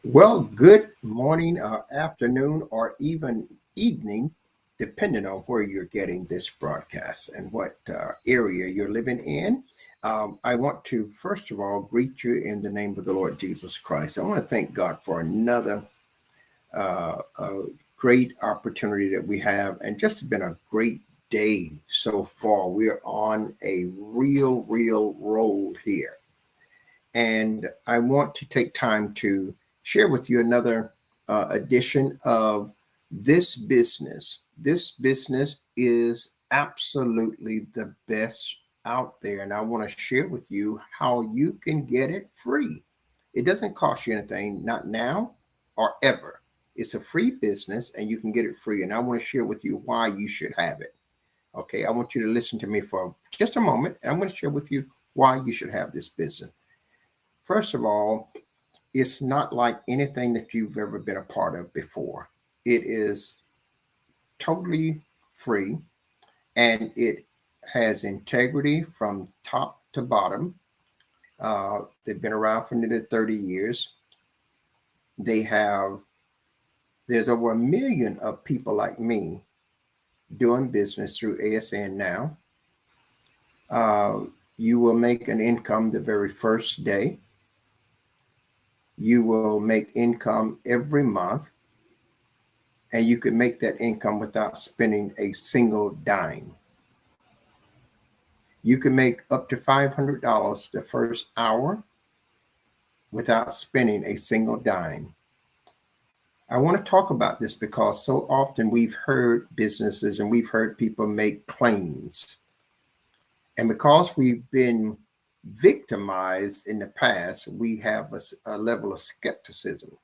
Well, good morning, afternoon, or even evening, depending on where you're getting this broadcast and what area you're living in. I want to, first of all, greet you in the name of the Lord Jesus Christ. I want to thank God for another great opportunity that we have, and just been a great day so far. We're on a real roll here. And I want to take time to share with you another edition of this business. This business is absolutely the best out there. And I want to share with you how you can get it free. It doesn't cost you anything, not now or ever. It's a free business and you can get it free. And I want to share with you why you should have it. Okay, I want you to listen to me for just a moment. And I'm going to share with you why you should have this business. First of all, it's not like anything that you've ever been a part of before. It is totally free and it has integrity from top to bottom. They've been around for nearly 30 years. They have, there's over 1 million of people like me doing business through ASN now. You will make an income the very first day. You will make income every month, and you can make that income without spending a single dime. You can make up to $500 the first hour without spending a single dime. I want to talk about this because so often we've heard businesses and we've heard people make claims. And because we've been victimized in the past, we have a level of skepticism.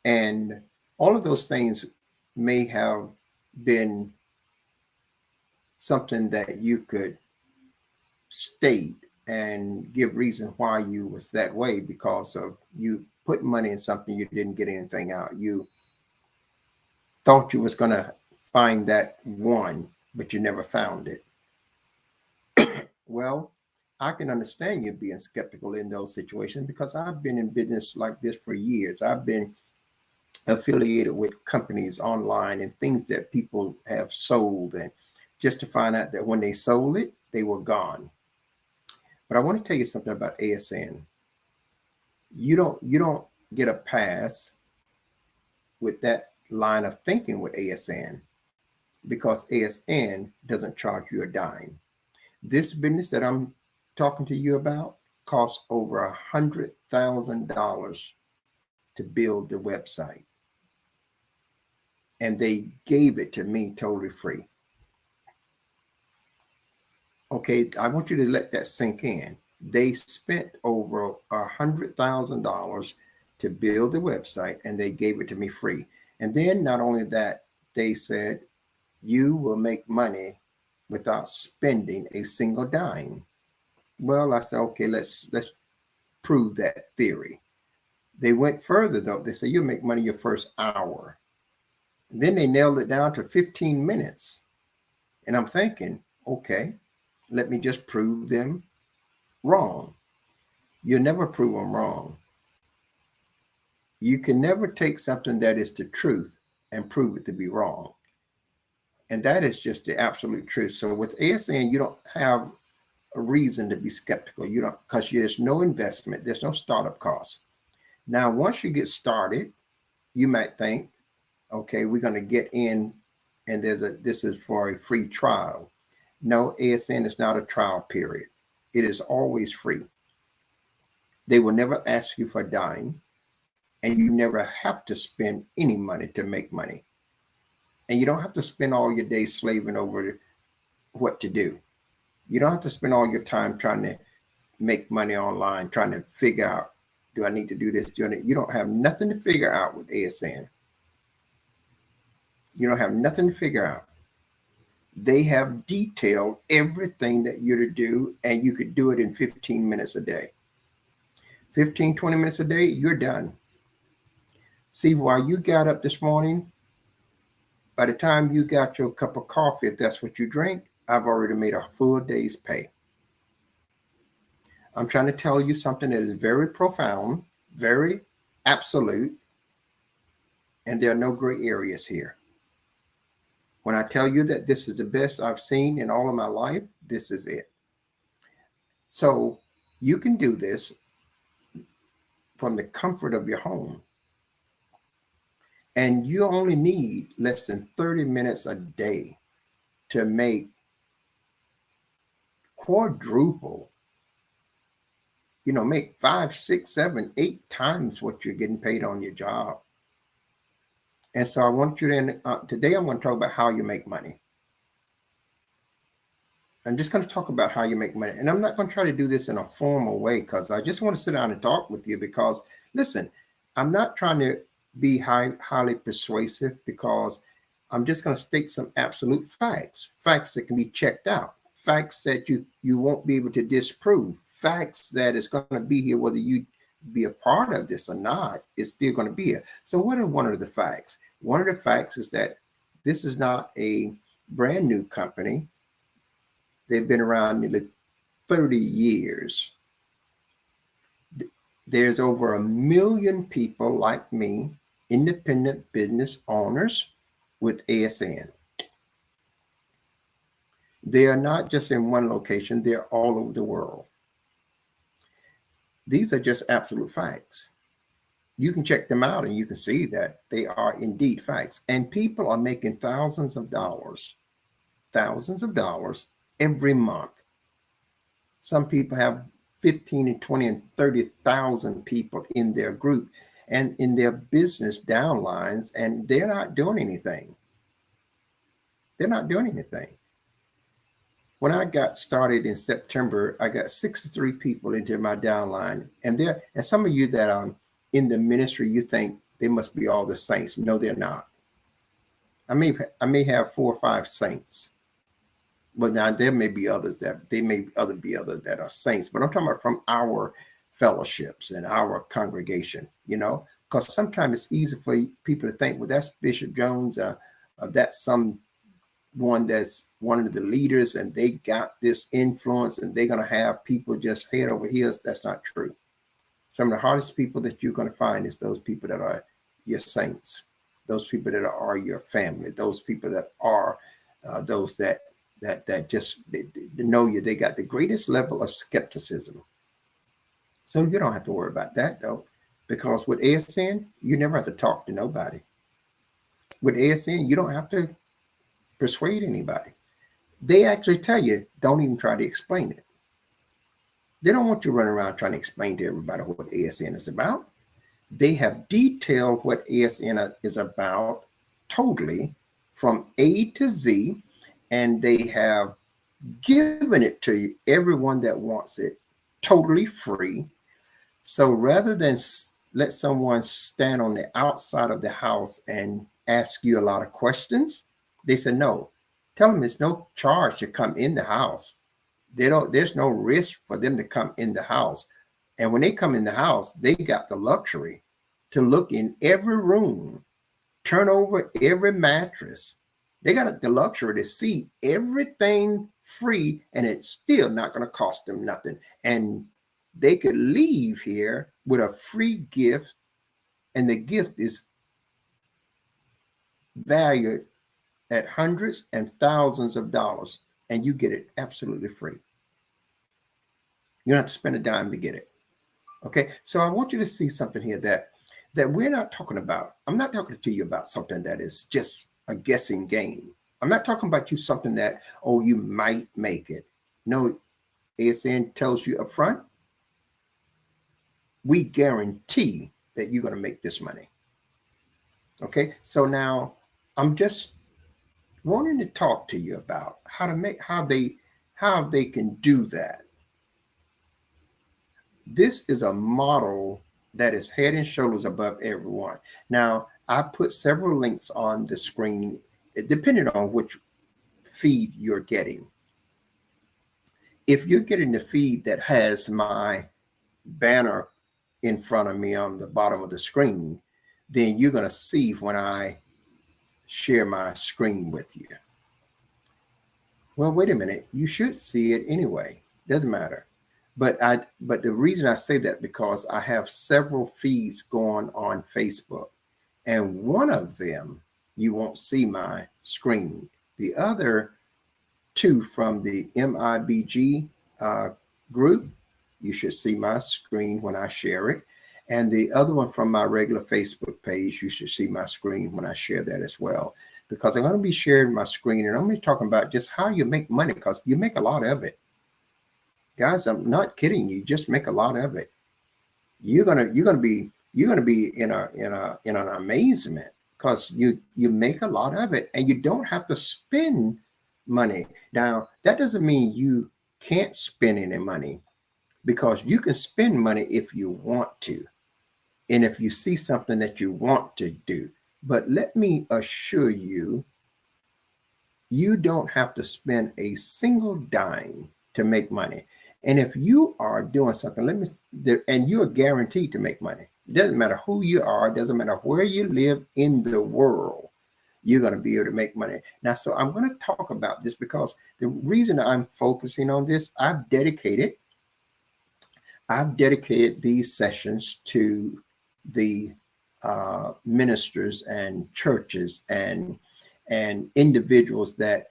And all of those things may have been something that you could state and give reason why you was that way, because of you put money in something you didn't get anything out. You thought you was going to find that one, but you never found it. Well, I can understand you being skeptical in those situations because I've been in business like this for years. I've been affiliated with companies online and things that people have sold, and just to find out that when they sold it, they were gone. But I want to tell you something about ASN. You don't get a pass with that line of thinking with ASN, because ASN doesn't charge you a dime. This business that I'm talking to you about costs over $100,000 to build the website. And they gave it to me totally free. Okay, I want you to let that sink in. They spent over $100,000 to build the website and they gave it to me free. And then not only that, they said, you will make money without spending a single dime. Well, I said, okay, let's prove that theory. They went further though. They said, you'll make money your first hour. And then they nailed it down to 15 minutes. And I'm thinking, okay, let me just prove them wrong. You'll never prove them wrong. You can never take something that is the truth and prove it to be wrong. And that is just the absolute truth. So with ASN, you don't have a reason to be skeptical. You don't, because there's no investment, there's no startup cost. Now, once you get started, you might think, okay, we're going to get in and this is for a free trial. No, ASN is not a trial period. It is always free. They will never ask you for a dime, and you never have to spend any money to make money. And you don't have to spend all your day slaving over what to do. You don't have to spend all your time trying to make money online, trying to figure out, do I need to do this? You don't have nothing to figure out with ASN. You don't have nothing to figure out. They have detailed everything that you're to do, and you could do it in 15 minutes a day. 15, 20 minutes a day, you're done. See, while you got up this morning, by the time you got your cup of coffee, if that's what you drink, I've already made a full day's pay. I'm trying to tell you something that is very profound, very absolute, and there are no gray areas here. When I tell you that this is the best I've seen in all of my life, this is it. So you can do this from the comfort of your home. And you only need less than 30 minutes a day to make quadruple, make 5, 6, 7, 8 times what you're getting paid on your job. And so I want you to, today I'm going to talk about how you make money. I'm just going to talk about how you make money. And I'm not going to try to do this in a formal way because I just want to sit down and talk with you because, listen, I'm not trying to be highly persuasive because I'm just going to state some absolute facts that can be checked out, facts that you won't be able to disprove, facts that is going to be here whether you be a part of this or not, it's still going to be here. So what are one of the facts? One of the facts is that this is not a brand new company. They've been around nearly 30 years. There's over 1 million people like me, independent business owners with ASN. They are not just in one location, they're all over the world. These are just absolute facts. You can check them out and you can see that they are indeed facts. And people are making thousands of dollars every month. Some people have 15 and 20 and 30,000 people in their group and in their business downlines, and they're not doing anything. They're not doing anything. When I got started in September, I got 63 people into my downline, and some of you that are in the ministry, you think they must be all the saints. No, they're not. I may have 4 or 5 saints. But now there may be others that that are saints, but I'm talking about from our fellowships and our congregation, because sometimes it's easy for people to think, well, that's Bishop Jones, that's someone that's one of the leaders and they got this influence and they're going to have people just head over heels. That's not true. Some of the hardest people that you're going to find is those people that are your saints, those people that are your family, those people that are those that just they know you. They got the greatest level of skepticism. So you don't have to worry about that though, because with ASN, you never have to talk to nobody. With ASN, you don't have to persuade anybody. They actually tell you, don't even try to explain it. They don't want you running around trying to explain to everybody what ASN is about. They have detailed what ASN is about totally from A to Z. And they have given it to everyone that wants it totally free. So rather than let someone stand on the outside of the house and ask you a lot of questions, they said, no, tell them it's no charge to come in the house. There's no risk for them to come in the house. And when they come in the house, they got the luxury to look in every room, turn over every mattress. They got the luxury to see everything free, and it's still not going to cost them nothing. And they could leave here with a free gift, and the gift is valued at hundreds and thousands of dollars, and you get it absolutely free. You don't have to spend a dime to get it. Okay, so I want you to see something here that we're not talking about. I'm not talking to you about something that is just a guessing game. I'm not talking about you something that, oh, you might make it. No, ASN tells you up front, we guarantee that you're going to make this money. Okay, so now I'm just wanting to talk to you about how they can do that. This is a model that is head and shoulders above everyone. Now, I put several links on the screen, depending on which feed you're getting. If you're getting the feed that has my banner in front of me on the bottom of the screen, then you're going to see when I share my screen with you. Well, wait a minute. You should see it anyway. Doesn't matter. But the reason I say that, because I have several feeds going on Facebook, and one of them you won't see my screen. The other two from the MIBG group, you should see my screen when I share it. And the other one from my regular Facebook page, you should see my screen when I share that as well. Because I'm going to be sharing my screen, and I'm going to be talking about just how you make money, because you make a lot of it. Guys, I'm not kidding you. Just make a lot of it. You're gonna be in an amazement, because you make a lot of it, and you don't have to spend money. Now, that doesn't mean you can't spend any money, because you can spend money if you want to, and if you see something that you want to do. But let me assure you, you don't have to spend a single dime to make money. And if you are doing something, and you are guaranteed to make money. It doesn't matter who you are, it doesn't matter where you live in the world, you're going to be able to make money. Now, so I'm going to talk about this, because the reason I'm focusing on this, I've dedicated these sessions to the ministers and churches and individuals that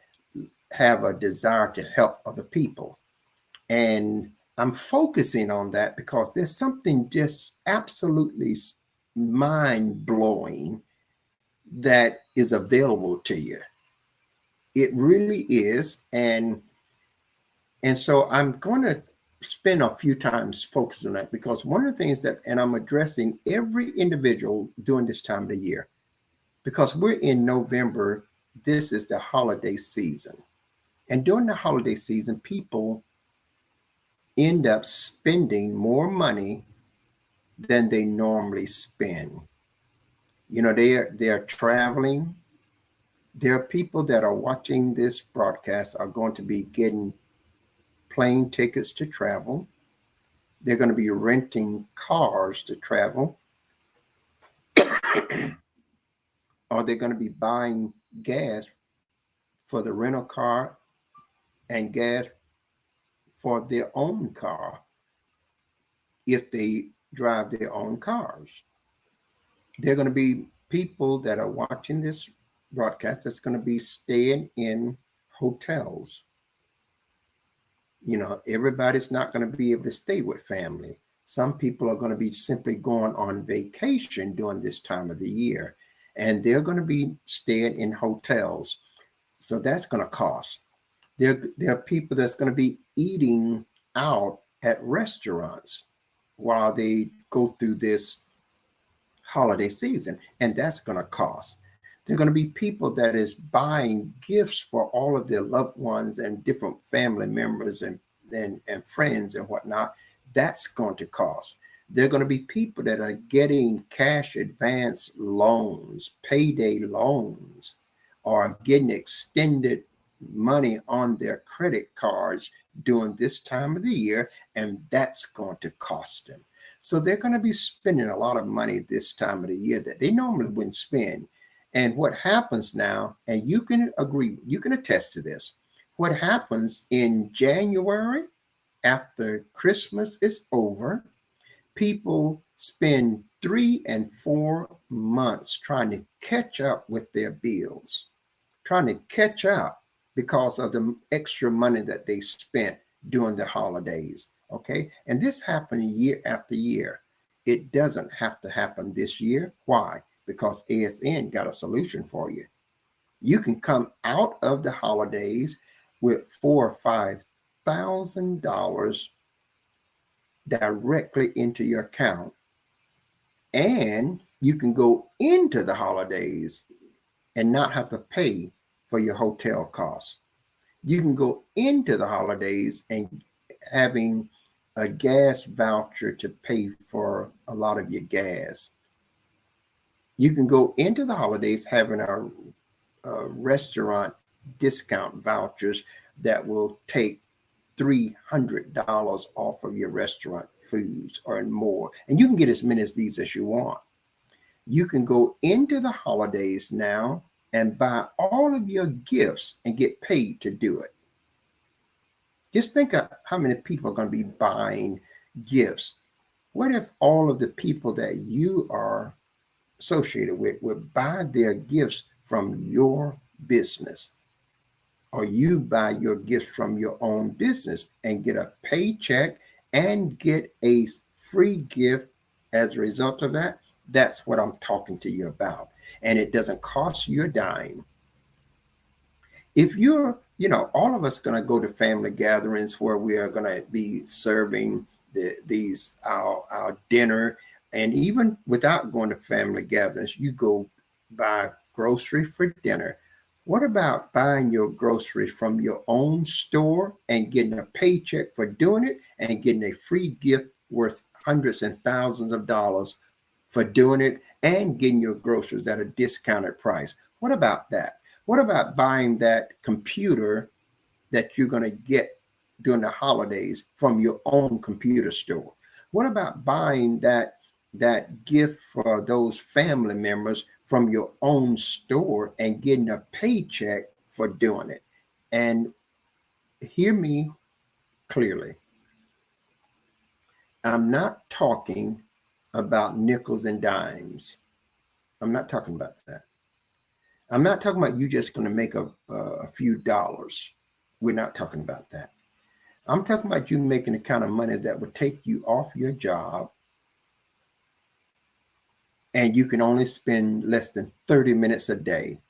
have a desire to help other people. And I'm focusing on that because there's something just absolutely mind-blowing that is available to you. It really is. And so I'm going to spend a few times focusing on that, because one of the things that, and I'm addressing every individual during this time of the year, because we're in November, this is the holiday season. And during the holiday season, people end up spending more money than they normally spend. You know, they are traveling. There are people that are watching this broadcast are going to be getting plane tickets to travel. They're going to be renting cars to travel. Or they're going to be buying gas for the rental car and gas for their own car if they drive their own cars. There are going to be people that are watching this broadcast that's going to be staying in hotels. You know, everybody's not going to be able to stay with family. Some people are going to be simply going on vacation during this time of the year, and they're going to be staying in hotels. So that's going to cost. There are people that's going to be eating out at restaurants while they go through this holiday season, and that's going to cost. There are going to be people that is buying gifts for all of their loved ones and different family members and friends and whatnot. That's going to cost. There are going to be people that are getting cash advance loans, payday loans, or getting extended money on their credit cards during this time of the year, and that's going to cost them. So they're going to be spending a lot of money this time of the year that they normally wouldn't spend. And what happens now, and you can agree, you can attest to this, what happens in January after Christmas is over, people spend 3 and 4 months trying to catch up with their bills, trying to catch up because of the extra money that they spent during the holidays. Okay. And this happened year after year. It doesn't have to happen this year. Why? Because ASN got a solution for you. You can come out of the holidays with $4,000 or $5,000 directly into your account. And you can go into the holidays and not have to pay for your hotel costs. You can go into the holidays and having a gas voucher to pay for a lot of your gas. You can go into the holidays having a restaurant discount vouchers that will take $300 off of your restaurant foods or more. And you can get as many of these as you want. You can go into the holidays now and buy all of your gifts and get paid to do it. Just think of how many people are going to be buying gifts. What if all of the people that you are associated with would buy their gifts from your business, or you buy your gifts from your own business and get a paycheck and get a free gift as a result of that? That's what I'm talking to you about. And it doesn't cost you a dime. If you're, all of us going to go to family gatherings where we are going to be serving our dinner, and even without going to family gatherings, you go buy groceries for dinner. What about buying your groceries from your own store and getting a paycheck for doing it and getting a free gift worth hundreds and thousands of dollars for doing it and getting your groceries at a discounted price? What about that? What about buying that computer that you're going to get during the holidays from your own computer store? What about buying that gift for those family members from your own store and getting a paycheck for doing it? And hear me clearly. I'm not talking about nickels and dimes. I'm not talking about that. I'm not talking about you just going to make a few dollars. We're not talking about that. I'm talking about you making the kind of money that would take you off your job and you can only spend less than 30 minutes a day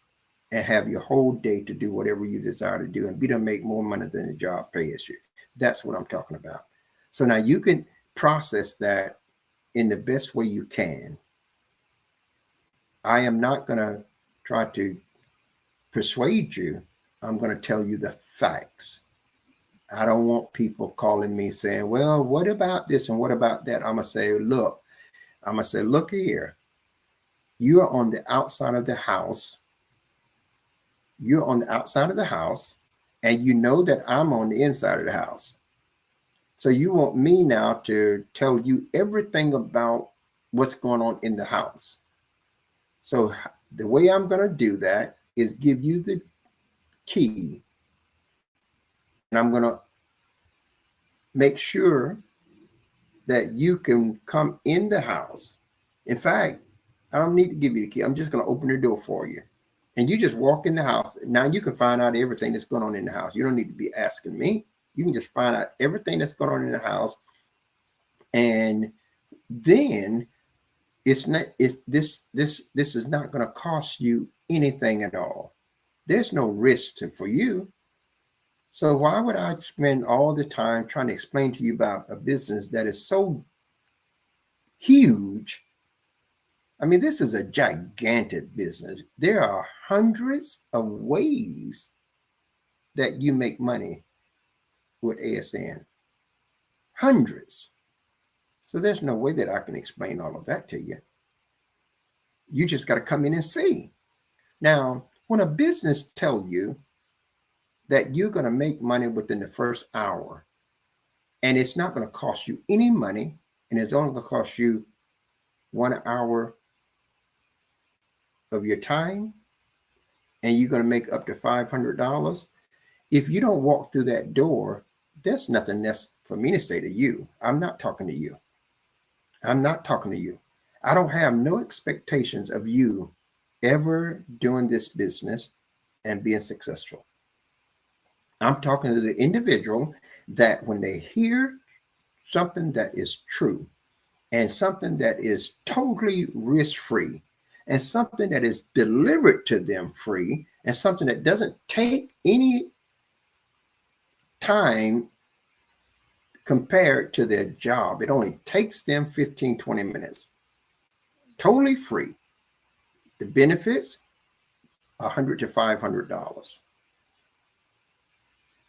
and have your whole day to do whatever you desire to do and be to make more money than the job pays you. That's what I'm talking about. So now you can process that in the best way you can. I am not going to try to persuade you. I'm going to tell you the facts. I don't want people calling me saying, well, what about this and what about that? I'm going to say, look here. You are on the outside of the house. You're on the outside of the house, and you know that I'm on the inside of the house. So you want me now to tell you everything about what's going on in the house. So the way I'm going to do that is give you the key, and I'm going to make sure that you can come in the house. In fact, I don't need to give you the key. I'm just going to open the door for you. And you just walk in the house. Now you can find out everything that's going on in the house. You don't need to be asking me. You can just find out everything that's going on in the house. And then this is not going to cost you anything at all. There's no risk for you. So why would I spend all the time trying to explain to you about a business that is so huge? I mean, this is a gigantic business. There are hundreds of ways that you make money with ASN. Hundreds. So there's no way that I can explain all of that to you. You just got to come in and see. Now, when a business tells you that you're going to make money within the first hour, and it's not going to cost you any money, and it's only going to cost you 1 hour of your time, and you're going to make up to $500, if you don't walk through that door, there's nothing else for me to say to you. I'm not talking to you. I'm not talking to you. I don't have no expectations of you ever doing this business and being successful. I'm talking to the individual that when they hear something that is true and something that is totally risk-free and something that is delivered to them free and something that doesn't take any time compared to their job. It only takes them 15, 20 minutes. Totally free. The benefits, $100 to $500.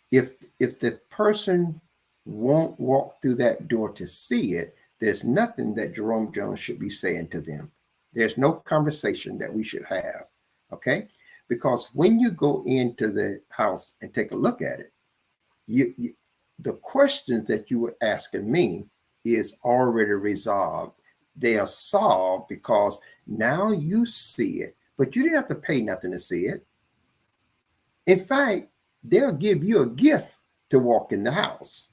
If the person won't walk through that door to see it, there's nothing that Jerome Jones should be saying to them. There's no conversation that we should have, okay? Because when you go into the house and take a look at it, the questions that you were asking me is already resolved. They are solved because now you see it, but you didn't have to pay nothing to see it. In fact, they'll give you a gift to walk in the house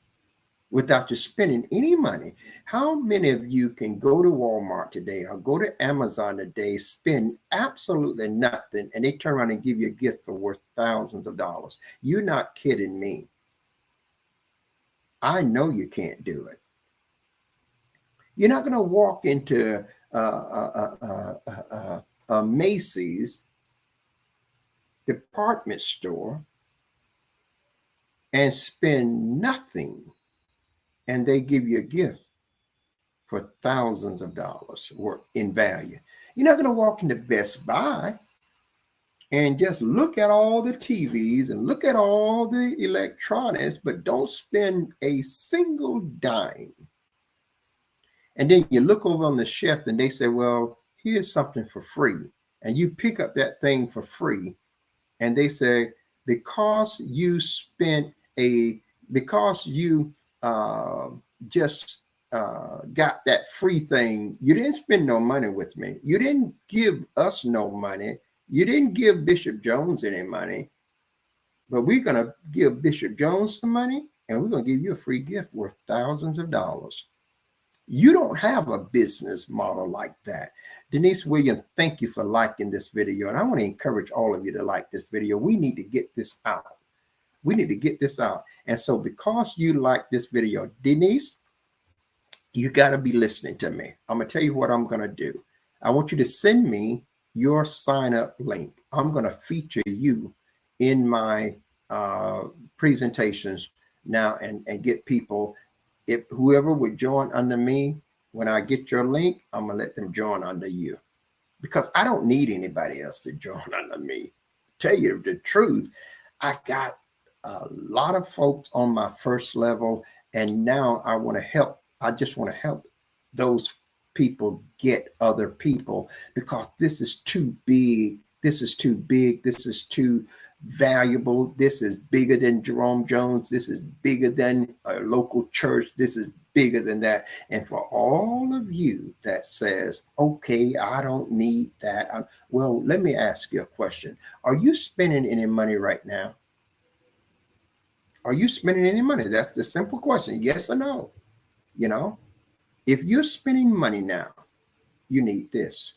without you spending any money. How many of you can go to Walmart today or go to Amazon today, spend absolutely nothing, and they turn around and give you a gift for worth thousands of dollars? You're not kidding me. I know you can't do it. You're not going to walk into a Macy's department store and spend nothing, and they give you a gift for thousands of dollars worth in value. You're not going to walk into Best Buy and just look at all the TVs and look at all the electronics, but don't spend a single dime. And then you look over on the shelf and they say, well, here's something for free. And you pick up that thing for free. And they say, because you just got that free thing, you didn't spend no money with me. You didn't give us no money. You didn't give Bishop Jones any money. But we're going to give Bishop Jones some money, and we're going to give you a free gift worth thousands of dollars. You don't have a business model like that. Denise Williams, thank you for liking this video. And I want to encourage all of you to like this video. We need to get this out. We need to get this out. And so because you like this video, Denise, you got to be listening to me. I'm going to tell you what I'm going to do. I want you to send me your sign up link. I'm going to feature you in my presentations now and get people. If whoever would join under me, when I get your link, I'm going to let them join under you, because I don't need anybody else to join under me. Tell you the truth, I got a lot of folks on my first level, and now I want to help. I just want to help those people get other people, because this is too big. This is too big. This is too valuable. This is bigger than Jerome Jones. This is bigger than a local church. This is bigger than that. And for all of you that says, okay, I don't need that. Well, let me ask you a question. Are you spending any money right now? Are you spending any money? That's the simple question. Yes or no? You know, if you're spending money now, you need this.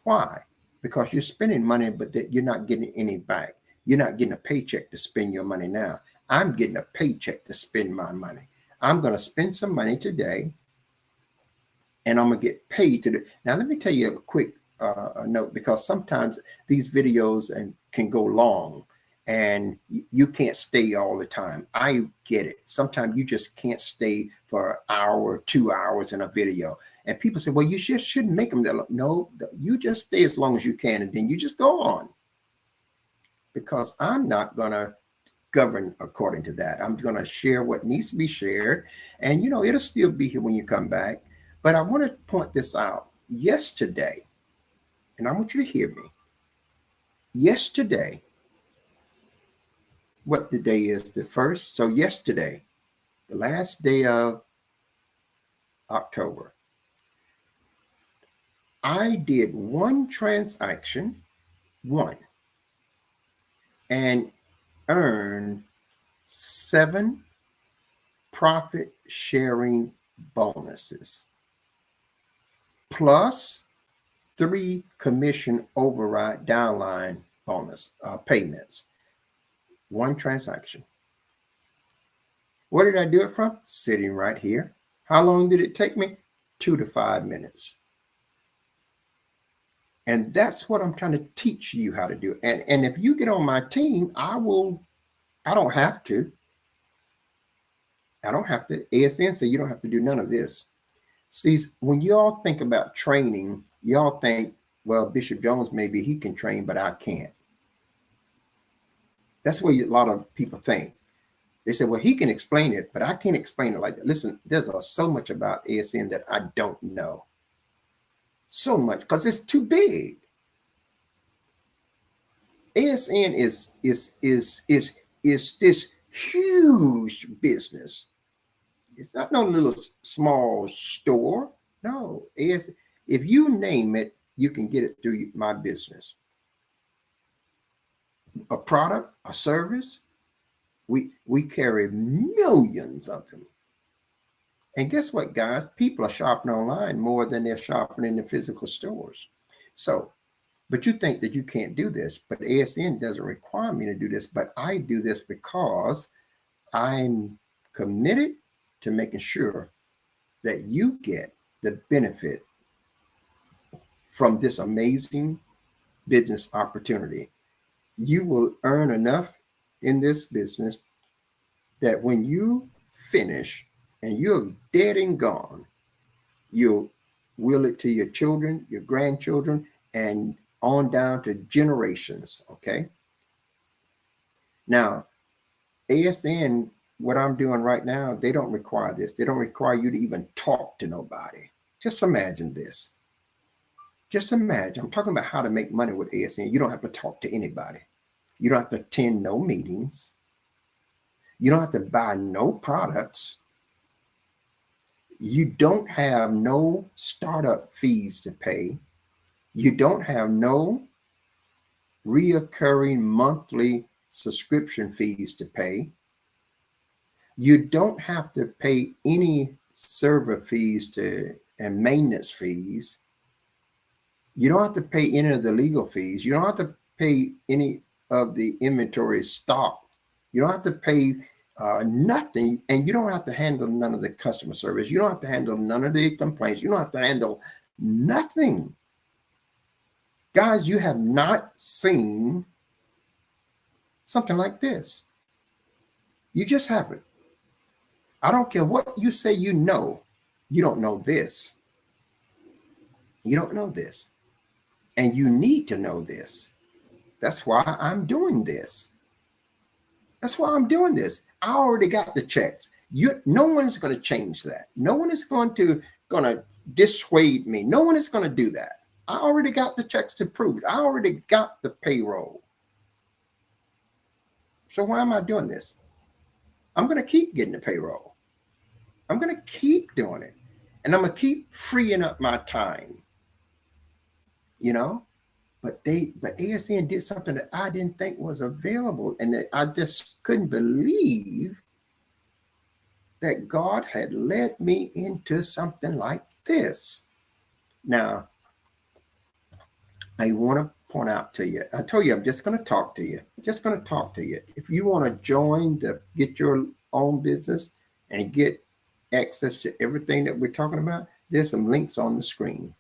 Why? Because you're spending money, but that you're not getting any back. You're not getting a paycheck to spend your money now. I'm getting a paycheck to spend my money. I'm going to spend some money today, and I'm going to get paid to do. Now, let me tell you a quick note, because sometimes these videos can go long, and you can't stay all the time. I get it. Sometimes you just can't stay for an hour or 2 hours in a video. And people say, well, you just shouldn't make them that long. No, you just stay as long as you can, and then you just go on. Because I'm not going to govern according to that. I'm going to share what needs to be shared. And, you know, it'll still be here when you come back. But I want to point this out. Yesterday, and I want you to hear me. Yesterday, what the day is, the 1st. So yesterday, the last day of October, I did one transaction, and earned 7 profit sharing bonuses, plus 3 commission override downline bonus payments. One transaction. Where did I do it from? Sitting right here. How long did it take me? 2 to 5 minutes. And that's what I'm trying to teach you how to do. And if you get on my team, I don't have to. ASN said you don't have to do none of this. See, when y'all think about training, y'all think, well, Bishop Jones, maybe he can train, but I can't. That's what a lot of people think. They say, well, he can explain it, but I can't explain it like that. Listen, there's so much about ASN that I don't know. So much, because it's too big. ASN is this huge business. It's not no little small store. No, if you name it, you can get it through my business. A product, a service, We carry millions of them. And guess what, guys? People are shopping online more than they're shopping in the physical stores. So, but you think that you can't do this, but ASN doesn't require me to do this, but I do this because I'm committed to making sure that you get the benefit from this amazing business opportunity. You will earn enough in this business that when you finish and you're dead and gone, you'll will it to your children, your grandchildren, and on down to generations. Okay. Now, ASN, what I'm doing right now, they don't require this. They don't require you to even talk to nobody. Just imagine this. Just imagine. I'm talking about how to make money with ASN. You don't have to talk to anybody. You don't have to attend no meetings. You don't have to buy no products. You don't have no startup fees to pay. You don't have no reoccurring monthly subscription fees to pay. You don't have to pay any server fees and maintenance fees. You don't have to pay any of the legal fees. You don't have to pay any of the inventory stock. You don't have to pay nothing, and you don't have to handle none of the customer service. You don't have to handle none of the complaints. You don't have to handle nothing. Guys, you have not seen something like this. You just haven't. I don't care what you say you know. You don't know this. You don't know this. And you need to know this. That's why I'm doing this. That's why I'm doing this. I already got the checks. No one is going to change that. No one is going to dissuade me. No one is going to do that. I already got the checks to prove it. I already got the payroll. So why am I doing this? I'm going to keep getting the payroll. I'm going to keep doing it. And I'm going to keep freeing up my time. You know? But ASN did something that I didn't think was available, and that I just couldn't believe that God had led me into something like this. Now, I want to point out to you, I told you I'm just going to talk to you. Just going to talk to you. If you want to join get your own business and get access to everything that we're talking about, there's some links on the screen.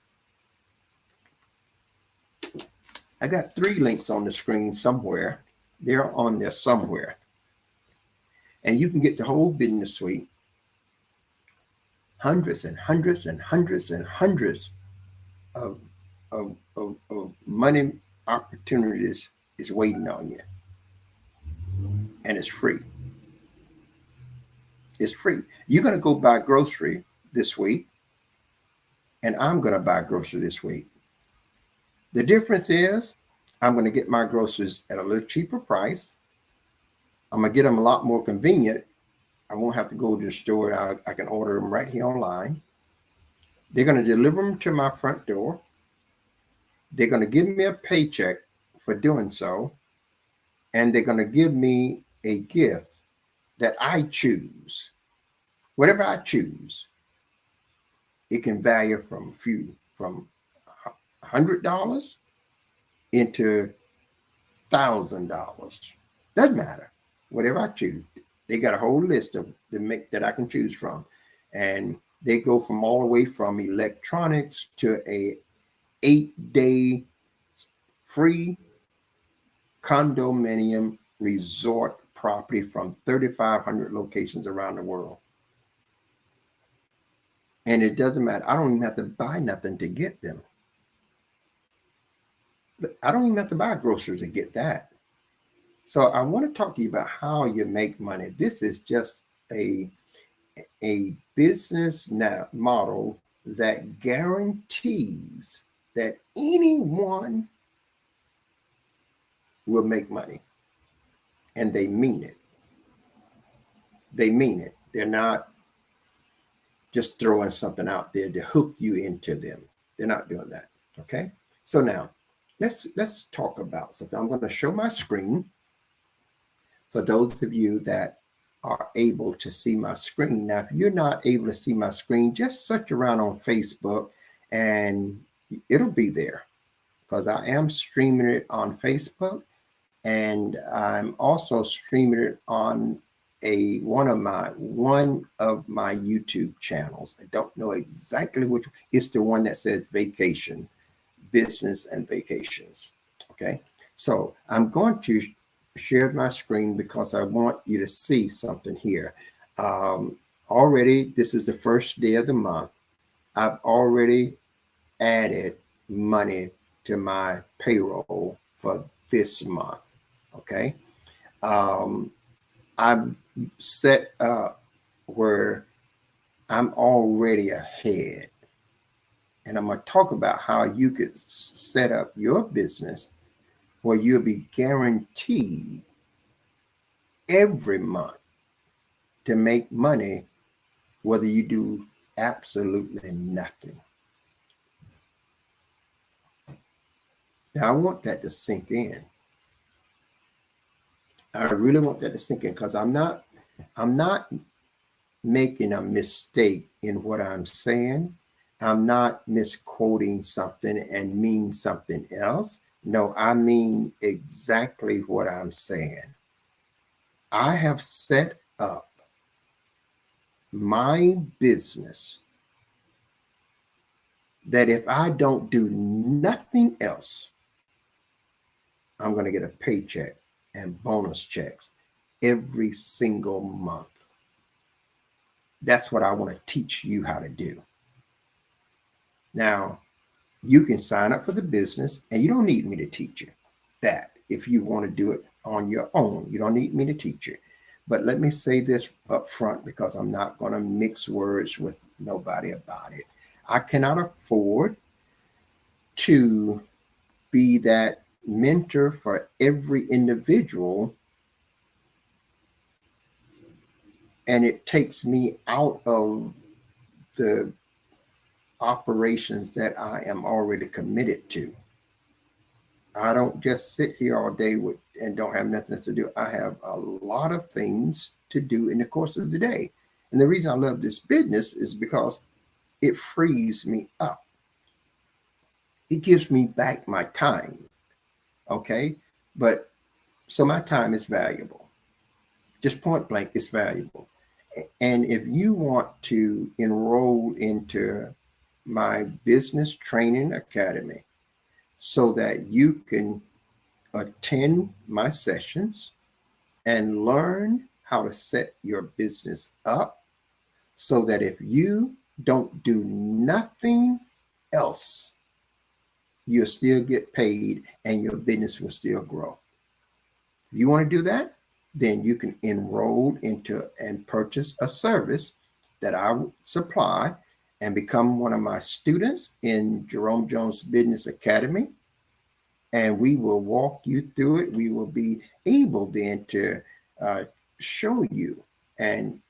I got 3 links on the screen somewhere. They're on there somewhere. And you can get the whole business suite. Hundreds and hundreds and hundreds and hundreds of money opportunities is waiting on you. And it's free. It's free. You're going to go buy grocery this week, and I'm going to buy grocery this week. The difference is I'm going to get my groceries at a little cheaper price. I'm going to get them a lot more convenient. I won't have to go to the store. I can order them right here online. They're going to deliver them to my front door. They're going to give me a paycheck for doing so. And they're going to give me a gift that I choose. Whatever I choose, it can vary from $100 into $1,000. Doesn't matter. Whatever I choose. They got a whole list of that I can choose from. And they go from all the way from electronics to a 8-day free condominium resort property from 3,500 locations around the world. And it doesn't matter. I don't even have to buy nothing to get them. I don't even have to buy groceries to get that. So I want to talk to you about how you make money. This is just a business model that guarantees that anyone will make money. And they mean it. They mean it. They're not just throwing something out there to hook you into them. They're not doing that. Okay. So now let's talk about something. I'm going to show my screen. For those of you that are able to see my screen. Now, if you're not able to see my screen, just search around on Facebook and it'll be there, because I am streaming it on Facebook, and I'm also streaming it on one of my YouTube channels. I don't know exactly which. It's the one that says vacation, business and vacations. Okay, so I'm going to share my screen because I want you to see something here. Already, this is the first day of the month. I've already added money to my payroll for this month. Okay, I'm set up where I'm already ahead, and I'm going to talk about how you could set up your business where you'll be guaranteed every month to make money, whether you do absolutely nothing. Now, I want that to sink in. I really want that to sink in, because I'm not making a mistake in what I'm saying. I'm not misquoting something and mean something else. No, I mean exactly what I'm saying. I have set up my business that if I don't do nothing else, I'm going to get a paycheck and bonus checks every single month. That's what I want to teach you how to do. Now, you can sign up for the business, and you don't need me to teach you that. If you want to do it on your own, you don't need me to teach you. But let me say this up front, because I'm not going to mix words with nobody about it. I cannot afford to be that mentor for every individual, and it takes me out of the operations that I am already committed to. I don't just sit here all day and don't have nothing to do. I have a lot of things to do in the course of the day. And the reason I love this business is because it frees me up. It gives me back my time. Okay. But so my time is valuable. Just point blank, it's valuable. And if you want to enroll into my business training academy so that you can attend my sessions and learn how to set your business up so that if you don't do nothing else, you'll still get paid and your business will still grow. If you want to do that, then you can enroll into and purchase a service that I supply and become one of my students in Jerome Jones Business Academy. And we will walk you through it. We will be able then to show you and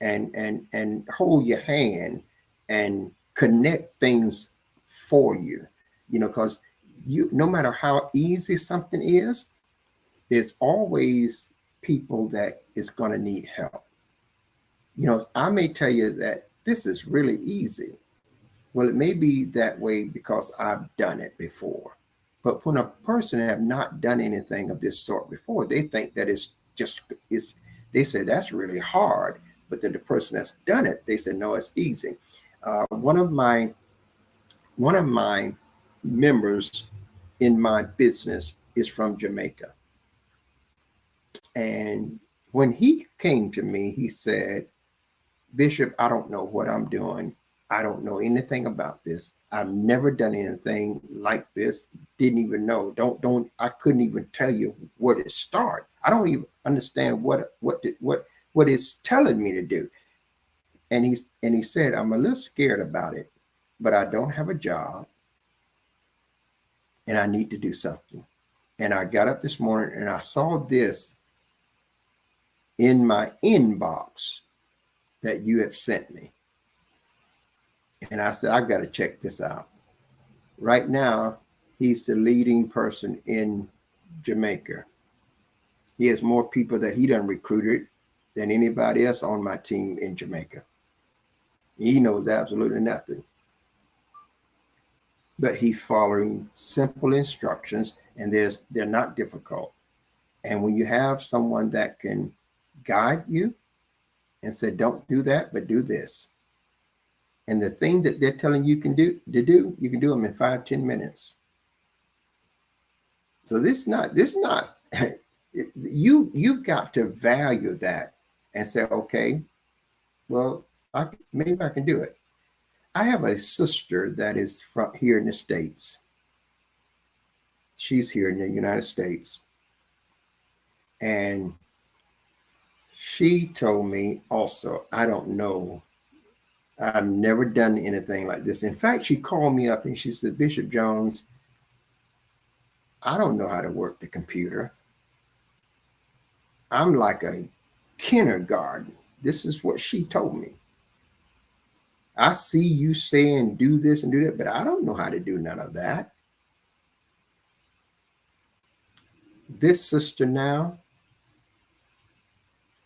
hold your hand and connect things for you. Because no matter how easy something is, there's always people that is going to need help. I may tell you that this is really easy. Well, it may be that way because I've done it before. But when a person have not done anything of this sort before, they think that they say that's really hard. But then the person that's done it, they say, no, it's easy. One of my members in my business is from Jamaica. And when he came to me, he said, Bishop, I don't know what I'm doing. I don't know anything about this. I've never done anything like this. Didn't even know. I couldn't even tell you where to start. I don't even understand what it's telling me to do. And he said, I'm a little scared about it, but I don't have a job and I need to do something. And I got up this morning and I saw this in my inbox that you have sent me. And I said, I've got to check this out. Right now, he's the leading person in Jamaica. He has more people that he done recruited than anybody else on my team in Jamaica. He knows absolutely nothing. But he's following simple instructions, and they're not difficult. And when you have someone that can guide you and say, don't do that, but do this. And the thing that they're telling you can do, you can do them in 5-10 minutes. So this is not you've got to value that and say, okay, well, maybe I can do it. I have a sister that is from here in the States. She's here in the United States. And she told me also, I don't know. I've never done anything like this. In fact, she called me up and she said, Bishop Jones, I don't know how to work the computer. I'm like a kindergarten. This is what she told me. I see you saying do this and do that, but I don't know how to do none of that. This sister now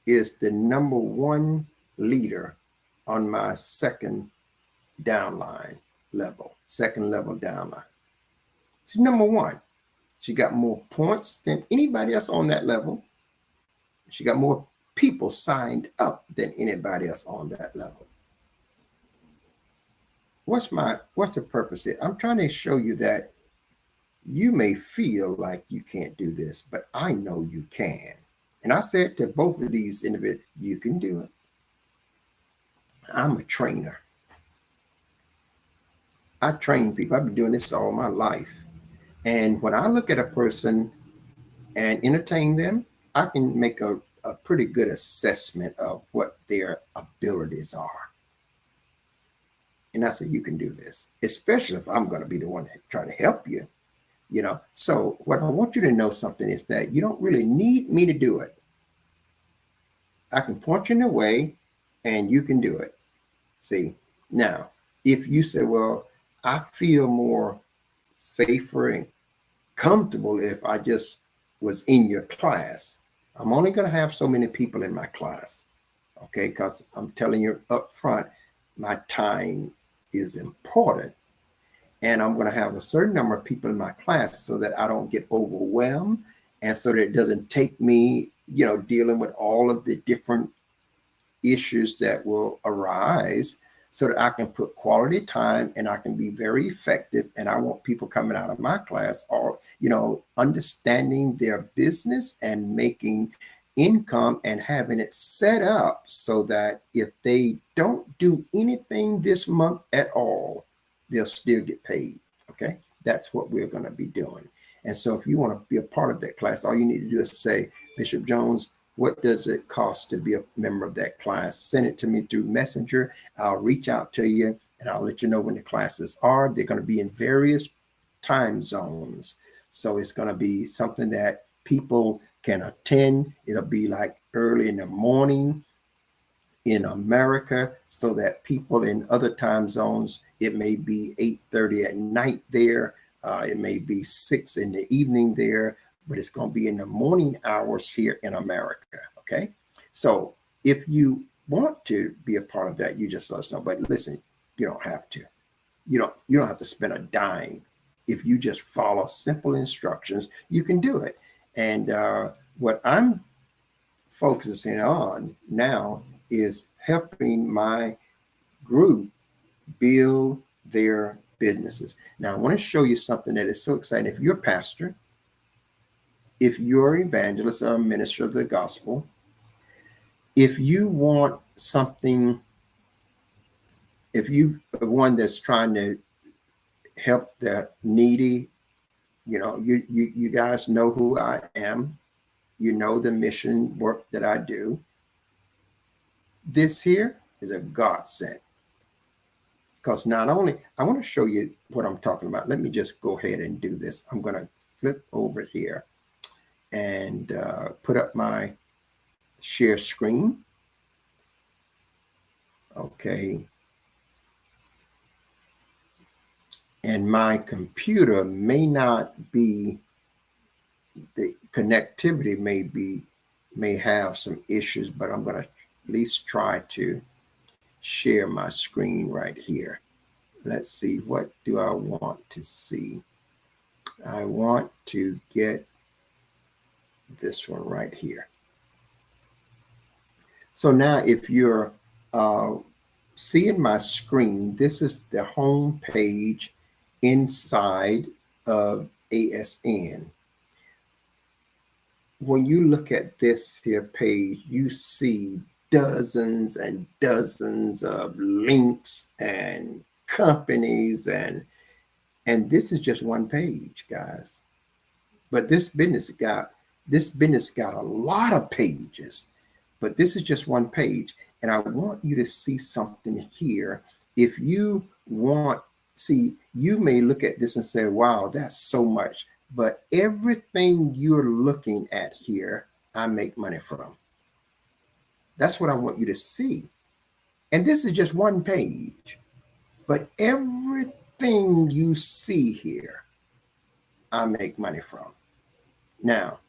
is the #1 leader on my second downline level, second level downline. She's #1. She got more points than anybody else on that level. She got more people signed up than anybody else on that level. What's the purpose here? I'm trying to show you that you may feel like you can't do this, but I know you can. And I said to both of these individuals, you can do it. I'm a trainer. I train people. I've been doing this all my life. And when I look at a person and entertain them, I can make a pretty good assessment of what their abilities are. And I say, you can do this, especially if I'm going to be the one that try to help you, So what I want you to know something is that you don't really need me to do it. I can point you in the way and you can do it. See, now, if you say, well, I feel more safer and comfortable if I just was in your class, I'm only going to have so many people in my class. Okay, because I'm telling you up front, my time is important. And I'm going to have a certain number of people in my class so that I don't get overwhelmed and so that it doesn't take me, dealing with all of the different issues that will arise, so that I can put quality time and I can be very effective. And I want people coming out of my class all, understanding their business and making income and having it set up so that if they don't do anything this month at all, they'll still get paid. Okay. That's what we're going to be doing. And so if you want to be a part of that class, all you need to do is say, Bishop Jones, what does it cost to be a member of that class? Send it to me through Messenger. I'll reach out to you and I'll let you know when the classes are. They're going to be in various time zones. So it's going to be something that people can attend. It'll be like early in the morning in America, so that people in other time zones, it may be 8:30 at night there. It may be 6 in the evening there, but it's going to be in the morning hours here in America. Okay. So if you want to be a part of that, you just let us know. But listen, you don't have to. You don't have to spend a dime. If you just follow simple instructions, you can do it. And what I'm focusing on now is helping my group build their businesses. Now, I want to show you something that is so exciting. If you're a pastor, if you're an evangelist or a minister of the gospel, if you want something, if you are one that's trying to help the needy, you guys know who I am. You know the mission work that I do. This here is a godsend. Because not only, I want to show you what I'm talking about. Let me just go ahead and do this. I'm going to flip over here and put up my share screen. Okay. And my computer may not be the connectivity may have some issues, but I'm going to at least try to share my screen right here. Let's see, what do I want to see? I want to get this one right here. So now if you're seeing my screen, this is the home page inside of ASN. When you look at this here page, you see dozens and dozens of links and companies, and this is just one page, guys. But this business got a lot of pages, but this is just one page. And I want you to see something here. If you want, see, you may look at this and say, wow, that's so much. But everything you're looking at here, I make money from. That's what I want you to see. And this is just one page. But everything you see here, I make money from. Now,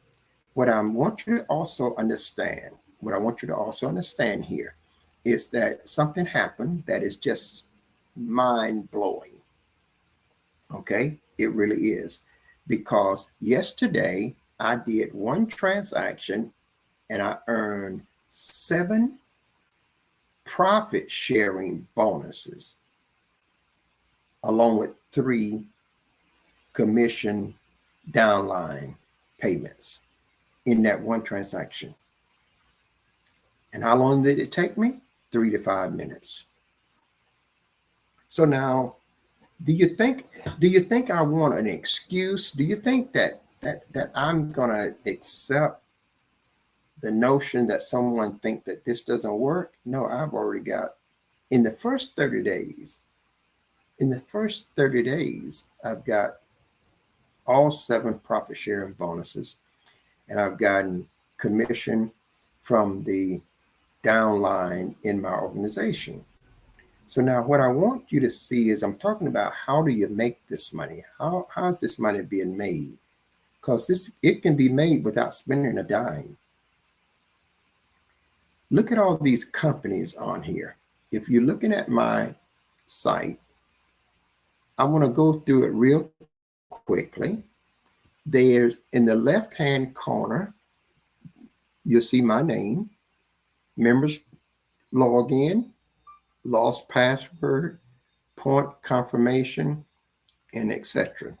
what I want you to also understand here is that something happened that is just mind-blowing. Okay? It really is. Because yesterday I did one transaction and I earned 7 profit sharing bonuses, along with 3 commission downline payments in that one transaction. And how long did it take me? 3 to 5 minutes. So now, do you think I want an excuse? Do you think that I'm gonna accept the notion that someone think that this doesn't work? No, I've already got, in the first 30 days, I've got all 7 profit sharing bonuses, and I've gotten commission from the downline in my organization. So now what I want you to see is I'm talking about how do you make this money? How's this money being made? Because it can be made without spending a dime. Look at all these companies on here. If you're looking at my site, I want to go through it real quickly. There's in the left-hand corner, you'll see my name, members login, lost password, point confirmation, and etc.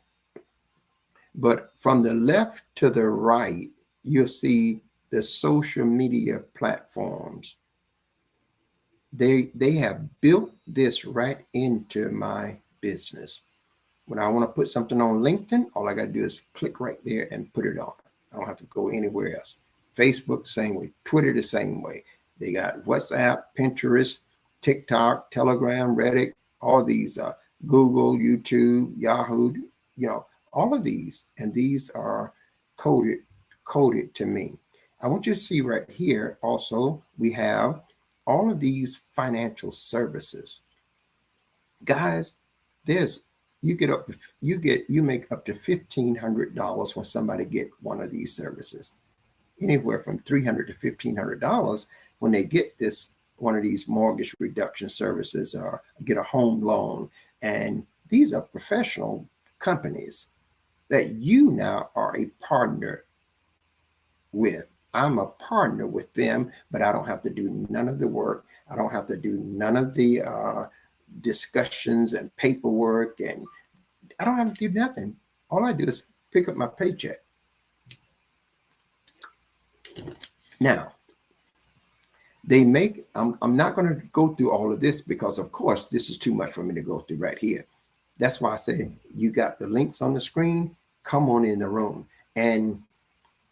But from the left to the right, you'll see the social media platforms. They have built this right into my business. When I want to put something on LinkedIn, all I got to do is click right there and put it on. I don't have to go anywhere else. Facebook, same way. Twitter, the same way. They got WhatsApp, Pinterest, TikTok, Telegram, Reddit, all these, Google, YouTube, Yahoo, all of these. And these are coded to me. I want you to see right here also, we have all of these financial services. Guys, you make up to $1,500 when somebody get one of these services. Anywhere from $300 to $1,500 when they get one of these mortgage reduction services or get a home loan. And these are professional companies that you now are a partner with. I'm a partner with them, but I don't have to do none of the work. I don't have to do none of the discussions and paperwork, and I don't have to do nothing. All I do is pick up my paycheck. Now, they make, I'm not going to go through all of this because, of course, this is too much for me to go through right here. That's why I say you got the links on the screen. Come on in the room and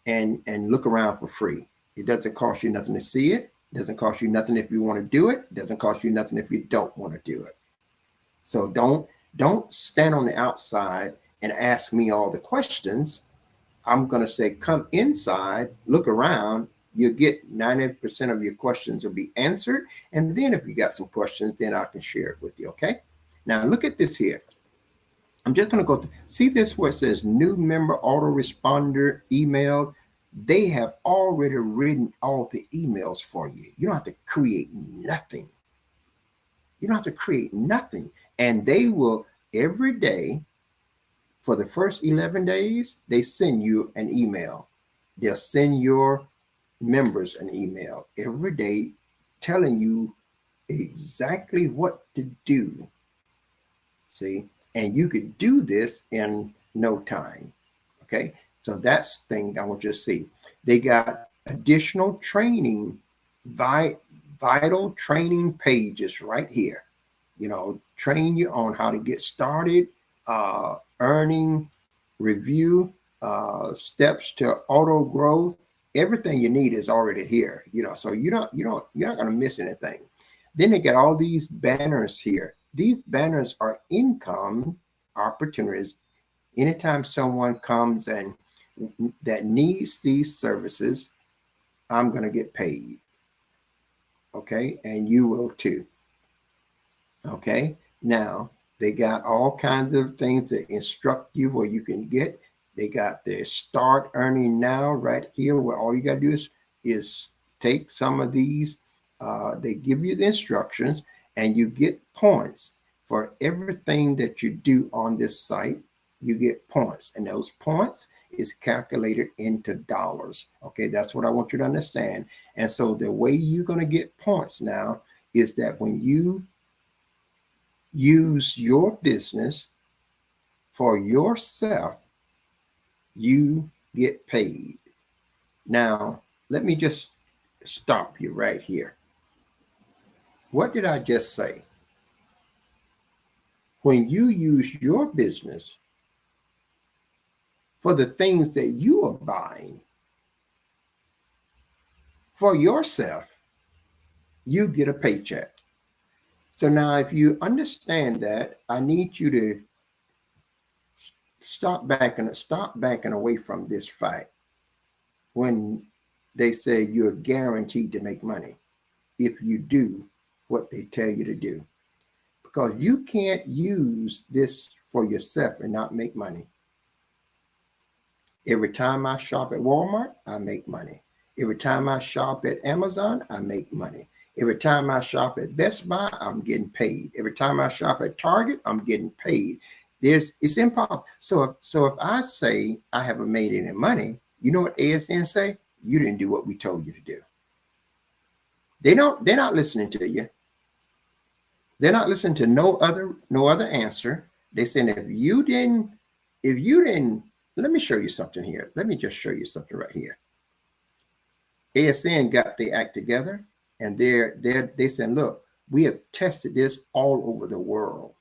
look around for free. It doesn't cost you nothing to see it. It doesn't cost you nothing if you want to do it. It doesn't cost you nothing if you don't want to do it. So don't stand on the outside and ask me all the questions. I'm going to say, come inside, look around. You'll get 90% of your questions will be answered. And then if you got some questions, then I can share it with you. Okay. Now look at this here. I'm just going to go see this where it says new member autoresponder email. They have already written all the emails for you. You don't have to create nothing. You don't have to create nothing. And they will every day for the first 11 days, they send you an email. They'll send your members an email every day telling you exactly what to do. See, and you could do this in no time. Okay, so that's the thing I want you to see. They got additional training, vital training pages right here. You know, train you on how to get started, earning review, steps to auto growth. Everything you need is already here. You know, so you're not going to miss anything. Then they got all these banners here. These banners are income opportunities. Anytime someone comes and that needs these services, I'm going to get paid. Okay, and you will too. Okay, now they got all kinds of things that instruct you where you can get. They got the start earning now right here, where all you got to do is take some of these. They give you the instructions, and you get points for everything that you do on this site. You get points, and those points is calculated into dollars. Okay, that's what I want you to understand. And so the way you're going to get points now is that when you use your business for yourself, you get paid. Now, let me just stop you right here. What did I just say? When you use your business for the things that you are buying for yourself, you get a paycheck. So now if you understand that, I need you to stop backing away from this fact when they say you're guaranteed to make money if you do what they tell you to do. Because you can't use this for yourself and not make money. Every time I shop at Walmart, I make money. Every time I shop at Amazon, I make money. Every time I shop at Best Buy, I'm getting paid. Every time I shop at Target, I'm getting paid. It's impossible. So if I say I haven't made any money, you know what ASN say? You didn't do what we told you to do. They're not listening to you. They're not listening to no other answer. They saying if you didn't, let me show you something here. Let me just show you something right here. ASN got their act together, and they said, look, we have tested this all over the world.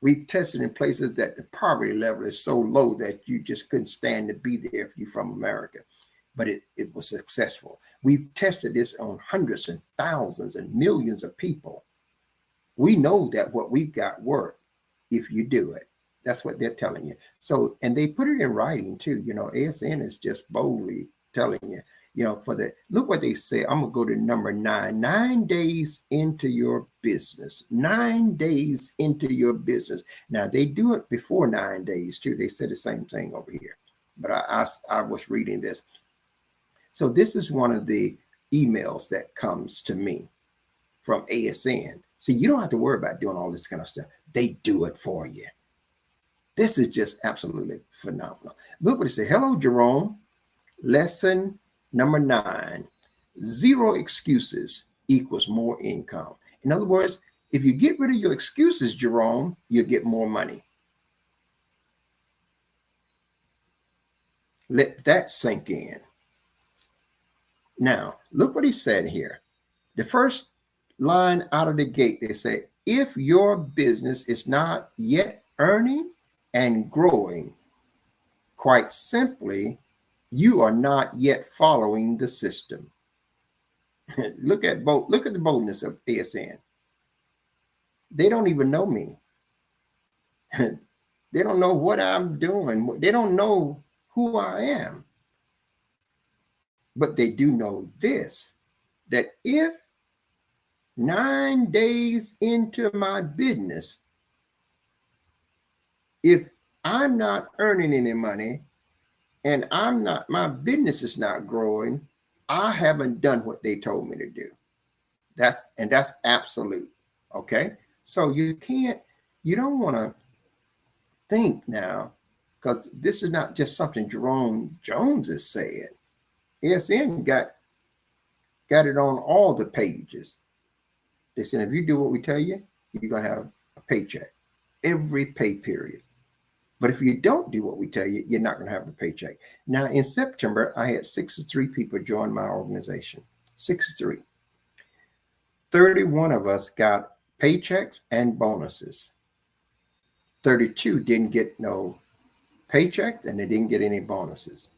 We've tested in places that the poverty level is so low that you just couldn't stand to be there if you're from America. But it was successful. We've tested this on hundreds and thousands and millions of people. We know that what we've got work if you do it. That's what they're telling you. So, and they put it in writing too. You know, ASN is just boldly telling you, you know, look what they say. I'm going to go to number 9, 9 days into your business, 9 days into your business. Now they do it before 9 days too. They said the same thing over here, but I was reading this. So this is one of the emails that comes to me from ASN. See, you don't have to worry about doing all this kind of stuff. They do it for you. This is just absolutely phenomenal. Look what it says. Hello, Jerome. Lesson number 9. 0 excuses equals more income. In other words, if you get rid of your excuses, Jerome, you'll get more money. Let that sink in. Now, look what he said here. The first line out of the gate, they say, if your business is not yet earning and growing, quite simply, you are not yet following the system. Look at the boldness of ASN. They don't even know me. They don't know what I'm doing. They don't know who I am. But they do know this, that if 9 days into my business, If I'm not earning any money and my business is not growing, I haven't done what they told me to do. That's absolute. Okay. So you don't want to think now, because this is not just something Jerome Jones is saying. ASN got it on all the pages. They said, if you do what we tell you, you're going to have a paycheck every pay period. But if you don't do what we tell you, you're not going to have a paycheck. Now, in September, I had 63 people join my organization. 63. 31 of us got paychecks and bonuses. 32 didn't get no paychecks and they didn't get any bonuses.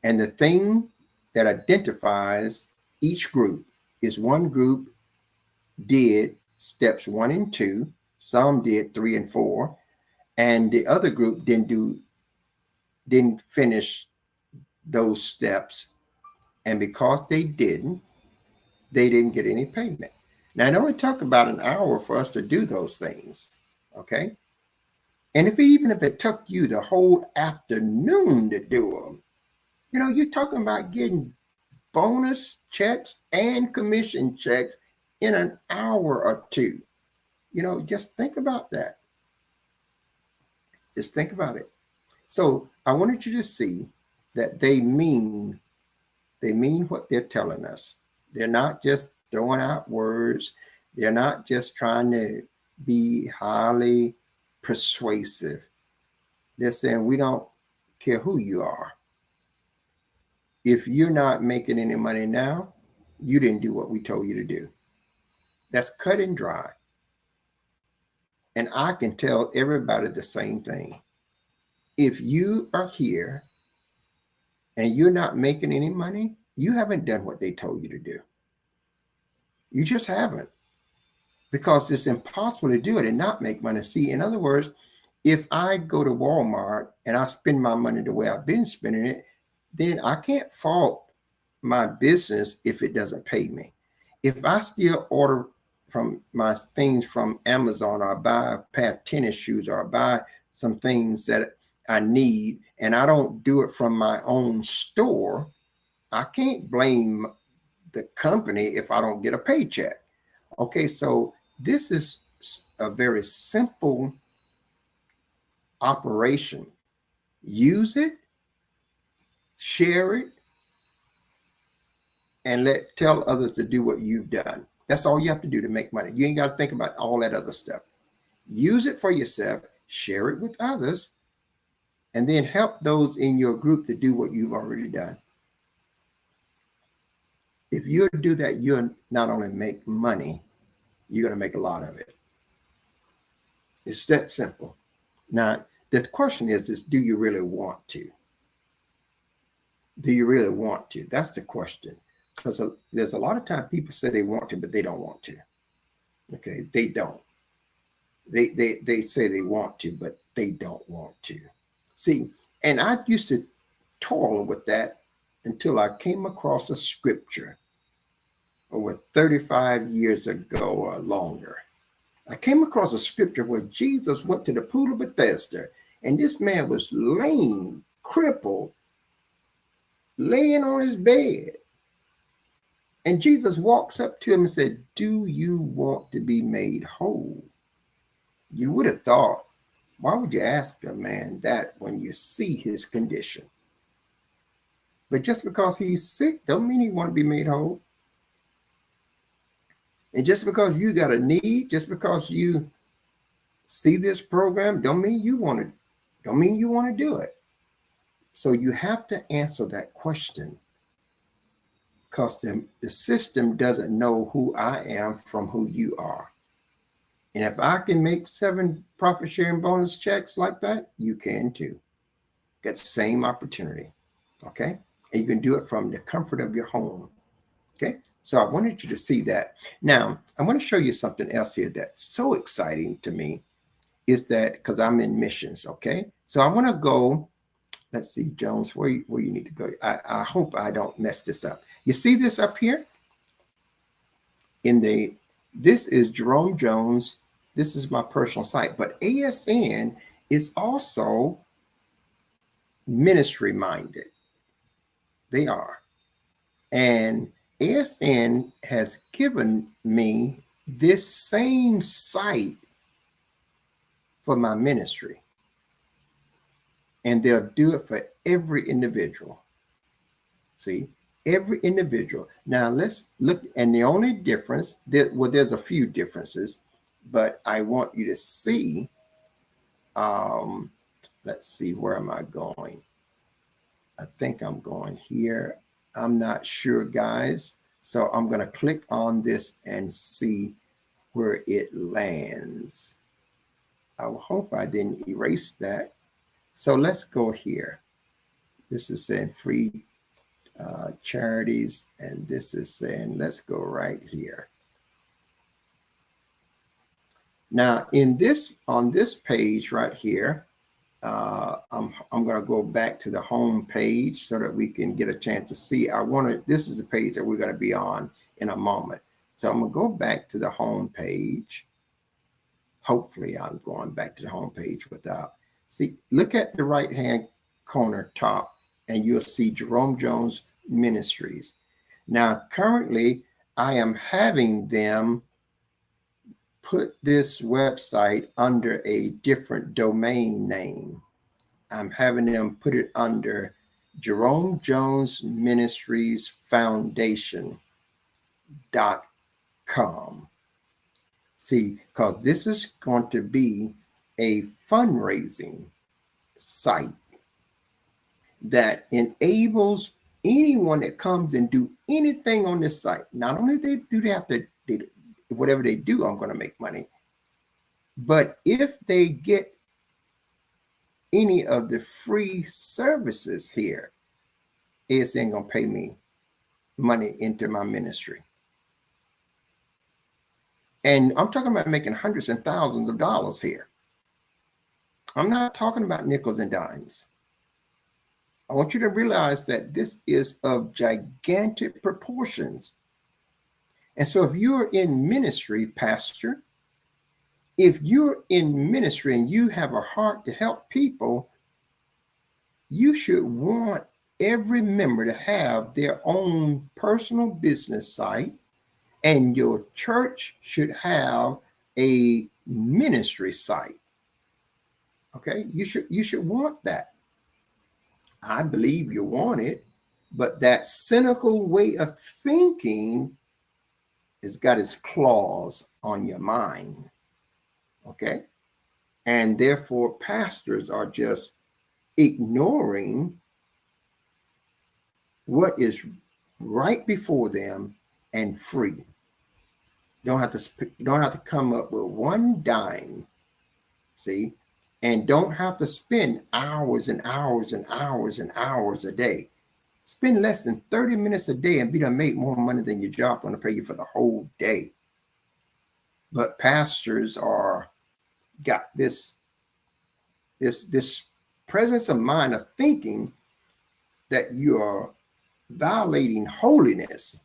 And the thing that identifies each group is one group did steps 1 and 2, some did 3 and 4, and the other group didn't finish those steps. And because they didn't get any payment. Now, it only took about an hour for us to do those things. Okay. And even if it took you the whole afternoon to do them, you're talking about getting bonus checks and commission checks in an hour or two. Just think about that. Just think about it. So I wanted you to see that they mean what they're telling us. They're not just throwing out words. They're not just trying to be highly persuasive. They're saying, we don't care who you are. If you're not making any money now, you didn't do what we told you to do. That's cut and dry. And I can tell everybody the same thing. If you are here and you're not making any money, you haven't done what they told you to do. You just haven't. Because it's impossible to do it and not make money. See, in other words, if I go to Walmart and I spend my money the way I've been spending it, then I can't fault my business if it doesn't pay me. If I still order from my things from Amazon, or I buy a pair of tennis shoes, or I buy some things that I need, and I don't do it from my own store, I can't blame the company if I don't get a paycheck. Okay, so this is a very simple operation. Use it, share it, and tell others to do what you've done. That's all you have to do to make money. You ain't got to think about all that other stuff. Use it for yourself, share it with others, and then help those in your group to do what you've already done. If you do that, you'll not only make money, you're going to make a lot of it. It's that simple. Now, the question is, do you really want to? Do you really want to? That's the question. Because there's a lot of time people say they want to, but they don't want to. Okay, they don't. They say they want to, but they don't want to. See, and I used to toil with that until I came across a scripture over 35 years ago or longer. I came across a scripture where Jesus went to the pool of Bethesda, and this man was lame, crippled, laying on his bed. And Jesus walks up to him and said, do you want to be made whole? You would have thought, why would you ask a man that when you see his condition? But just because he's sick don't mean he want to be made whole. And just because you got a need, just because you see this program, don't mean you want to do it. So you have to answer that question, because the system doesn't know who I am from who you are. And if I can make 7 profit sharing bonus checks like that, you can too. Get the same opportunity. Okay. And you can do it from the comfort of your home. Okay. So I wanted you to see that. Now, I want to show you something else here that's so exciting to me, is that because I'm in missions. Okay. So I want to go, let's see, Jones, where you need to go. I hope I don't mess this up. You see this up here? This is Jerome Jones. This is my personal site, but ASN is also ministry minded. They are. And ASN has given me this same site for my ministry. And they'll do it for every individual. See, every individual. Now let's look, and the only difference, there's a few differences, but I want you to see, let's see, where am I going? I think I'm going here. I'm not sure, guys. So I'm going to click on this and see where it lands. I hope I didn't erase that. So let's go here. This is saying free charities, and this is saying, let's go right here. Now in this, on this page right here, I'm going to go back to the home page so that we can get a chance to see. This is the page that we're going to be on in a moment. So I'm going to go back to the home page. Hopefully I'm going back to the home page without. See, look at the right hand corner top, and you'll see Jerome Jones Ministries. Now, currently, I am having them put this website under a different domain name. I'm having them put it under Jerome Jones Ministries Foundation.com. See, because this is going to be a fundraising site that enables anyone that comes and do anything on this site. Not only do they have to, whatever they do, I'm going to make money. But if they get any of the free services here, ASN going to pay me money into my ministry. And I'm talking about making hundreds and thousands of dollars here. I'm not talking about nickels and dimes. I want you to realize that this is of gigantic proportions. And so if you're in ministry, pastor, if you're in ministry and you have a heart to help people, you should want every member to have their own personal business site, and your church should have a ministry site. Okay, you should want that. I believe you want it, but that cynical way of thinking has got its claws on your mind. Okay, and therefore pastors are just ignoring what is right before them and free. Don't have to come up with one dime, see, and don't have to spend hours and hours and hours and hours a day. Spend less than 30 minutes a day and be done make more money than your job going to pay you for the whole day. But pastors got this presence of mind of thinking that you are violating holiness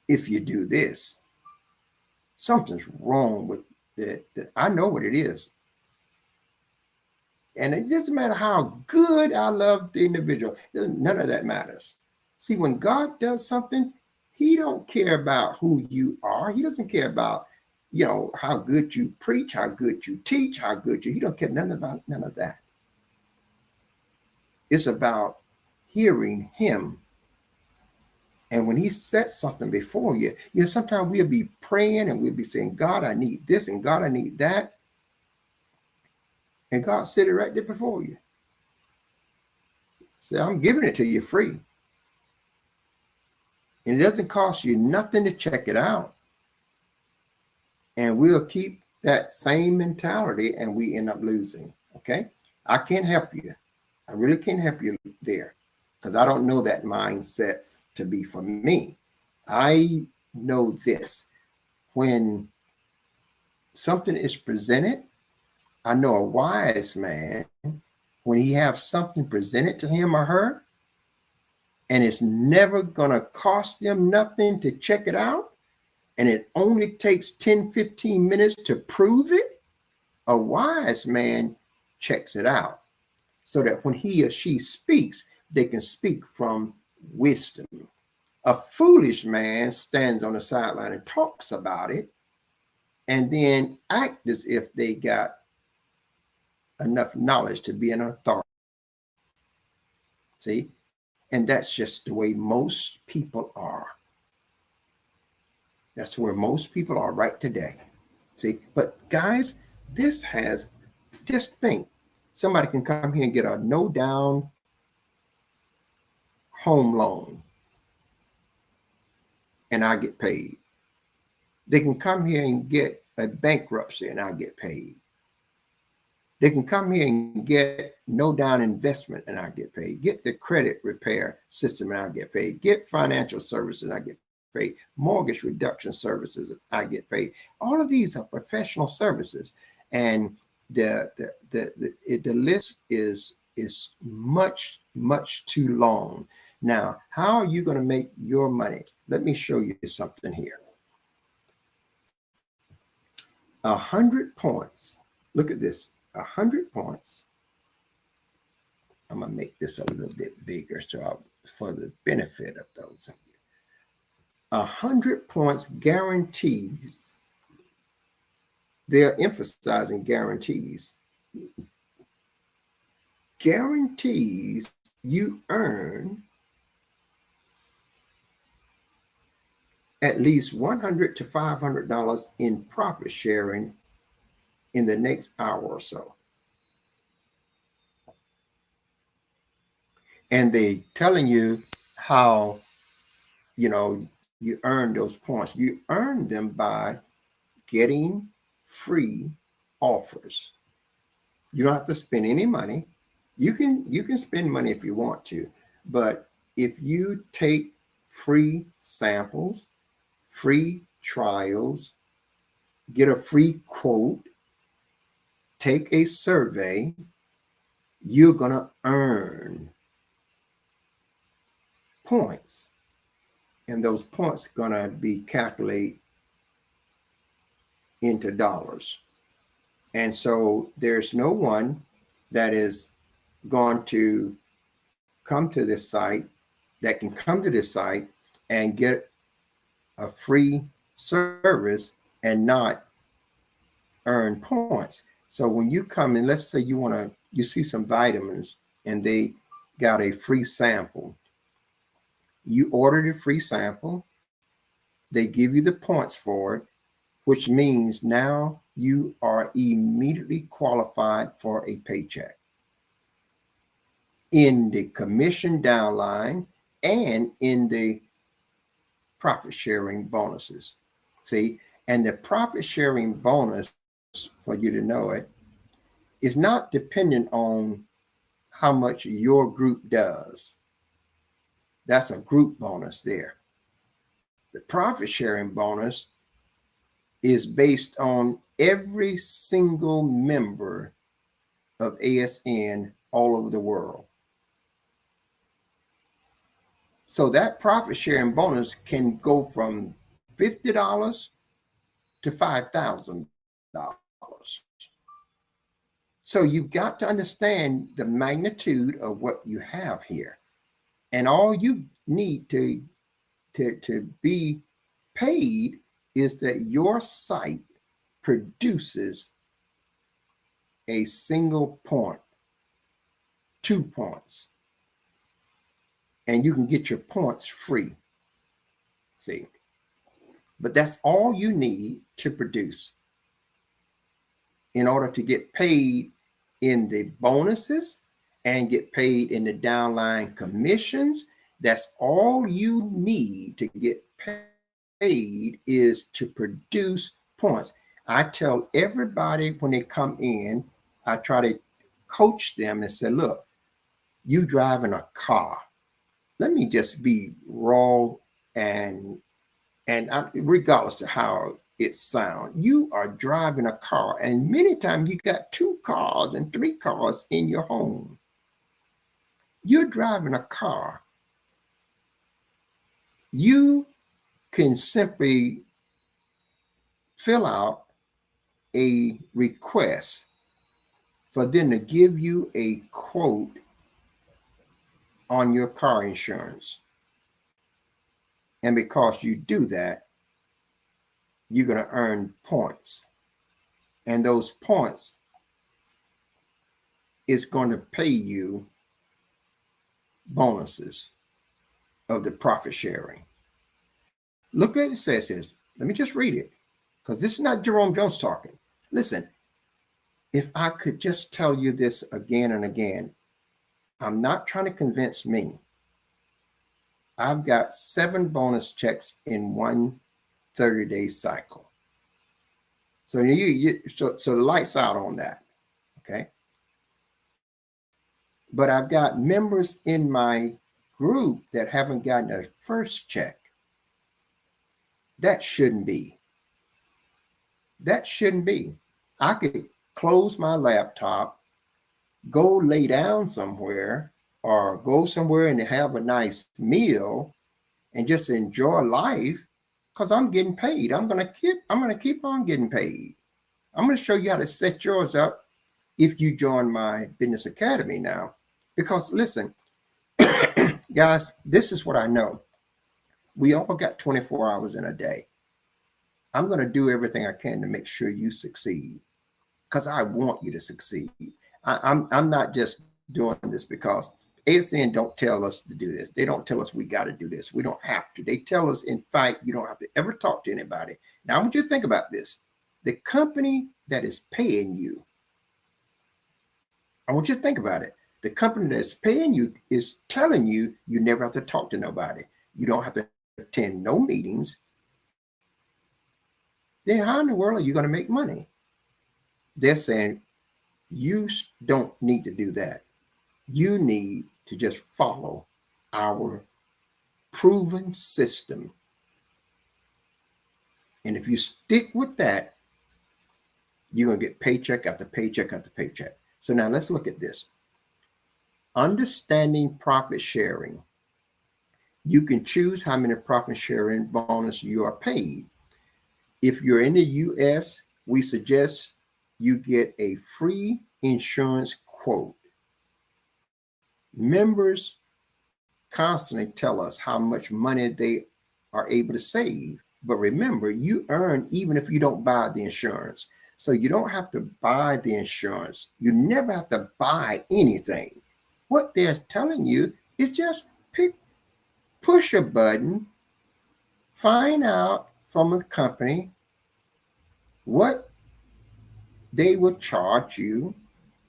if you do this. Something's wrong with that. I know what it is. And it doesn't matter how good I love the individual. None of that matters. See, when God does something, he don't care about who you are. He doesn't care about, how good you preach, how good you teach, he don't care none of that. It's about hearing him. And when he sets something before you, sometimes we'll be praying and we'll be saying, God, I need this, and God, I need that. And God sit it right there before you. Say, I'm giving it to you free. And it doesn't cost you nothing to check it out. And we'll keep that same mentality and we end up losing. Okay. I can't help you. I really can't help you there because I don't know that mindset to be for me. I know this. When something is presented, I know a wise man, when he has something presented to him or her, and it's never going to cost them nothing to check it out, and it only takes 10, 15 minutes to prove it, a wise man checks it out so that when he or she speaks, they can speak from wisdom. A foolish man stands on the sideline and talks about it and then act as if they got enough knowledge to be an authority. See? And that's just the way most people are. That's where most people are right today. See? But guys, this has, just think, somebody can come here and get a no down home loan and I get paid. They can come here and get a bankruptcy and I get paid. They can come here and get no down investment and I get paid. Get the credit repair system and I get paid. Get financial services and I get paid. Mortgage reduction services and I get paid. All of these are professional services, and the list is much too long. Now, how are you going to make your money? Let me show you something here. 100 points. Look at this. 100 points. I'm going to make this a little bit bigger for the benefit of those of you. 100 points guarantees. They're emphasizing guarantees. Guarantees you earn at least $100 to $500 in profit sharing in the next hour or so. And they telling you how, you earn those points. You earn them by getting free offers. You don't have to spend any money. You can spend money if you want to, but if you take free samples, free trials, get a free quote, take a survey, you're going to earn points. And those points are going to be calculated into dollars. And so there's no one that is going to come to this site that can come to this site and get a free service and not earn points. So when you come in, let's say you see some vitamins and they got a free sample. You order the free sample, they give you the points for it, which means now you are immediately qualified for a paycheck in the commission downline and in the profit sharing bonuses. See, and the profit sharing bonus, for you to know it, is not dependent on how much your group does. That's a group bonus there. The profit sharing bonus is based on every single member of ASN all over the world. So that profit sharing bonus can go from $50 to $5,000. So you've got to understand the magnitude of what you have here. And all you need to be paid is that your site produces a single point, 2 points, and you can get your points free. See, but that's all you need to produce in order to get paid in the bonuses and get paid in the downline commissions. That's all you need to get paid, is to produce points. I tell everybody when they come in, I try to coach them and say, look, you driving a car. Let me just be raw and regardless of how it sounds, you are driving a car, and many times you got 2 cars and 3 cars in your home. You're driving a car. You can simply fill out a request for them to give you a quote on your car insurance. And because you do that, you're going to earn points. And those points is going to pay you bonuses of the profit sharing. Look at it says here. Let me just read it, because this is not Jerome Jones talking. Listen, if I could just tell you this again and again, I'm not trying to convince me. I've got 7 bonus checks in one 30-day cycle. So so the light's out on that, okay? But I've got members in my group that haven't gotten a first check. That shouldn't be. That shouldn't be. I could close my laptop, go lay down somewhere, or go somewhere and have a nice meal and just enjoy life, because I'm getting paid. I'm gonna keep on getting paid. I'm gonna show you how to set yours up if you join my business academy now. Because listen, guys, this is what I know. We all got 24 hours in a day. I'm going to do everything I can to make sure you succeed, because I want you to succeed. I'm not just doing this because ASN don't tell us to do this. They don't tell us we got to do this. We don't have to. They tell us, in fact, you don't have to ever talk to anybody. Now, I want you to think about this. The company that is paying you, I want you to think about it. The company that's paying you is telling you you never have to talk to nobody. You don't have to attend no meetings. Then how in the world are you going to make money? They're saying you don't need to do that. You need to just follow our proven system. And if you stick with that, you're going to get paycheck after paycheck after paycheck. So now let's look at this. Understanding profit sharing. You can choose how many profit sharing bonus you are paid. If you're in the US, we suggest you get a free insurance quote. Members constantly tell us how much money they are able to save. But remember, you earn even if you don't buy the insurance. So you don't have to buy the insurance. You never have to buy anything. What they're telling you is just push a button, find out from the company what they will charge you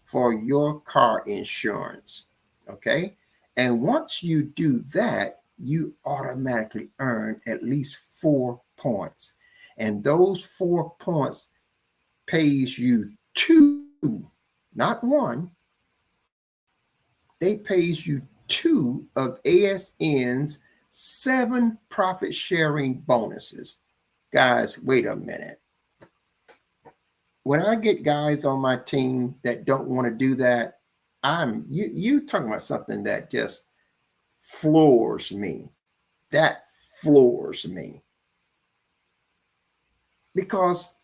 for your car insurance, okay? And once you do that, you automatically earn at least 4 points. And those 4 points pays you 2, not 1. They pays you 2 of ASN's 7 profit sharing bonuses. Guys, wait a minute. When I get guys on my team that don't want to do that, you talking about something that just floors me. That floors me. Because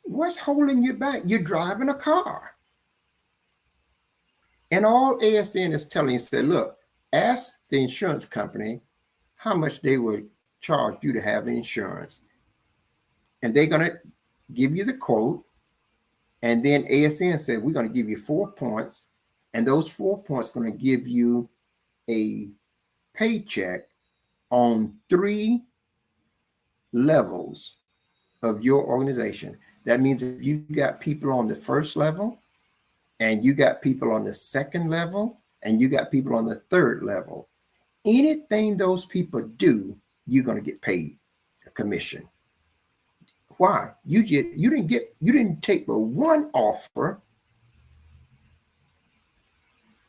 what's holding you back? You're driving a car. And all ASN is telling you, say, look, ask the insurance company how much they would charge you to have insurance. And they're going to give you the quote. And then ASN said, we're going to give you 4 points. And those 4 points are going to give you a paycheck on 3 levels of your organization. That means if you got people on the first level, and you got people on the second level, and you got people on the third level, anything those people do, you're going to get paid a commission. Why? You didn't take but one offer,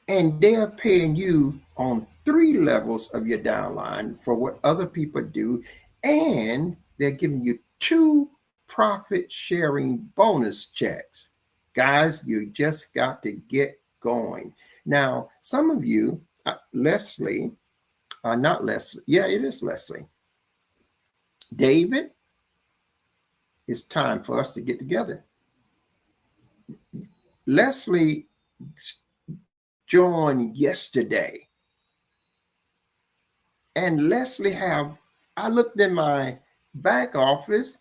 and they're paying you on 3 levels of your downline for what other people do, and they're giving you 2 profit sharing bonus checks. Guys, you just got to get going. Now, some of you, Leslie, not Leslie, yeah, it is Leslie. David, it's time for us to get together. Leslie joined yesterday, and I looked in my back office,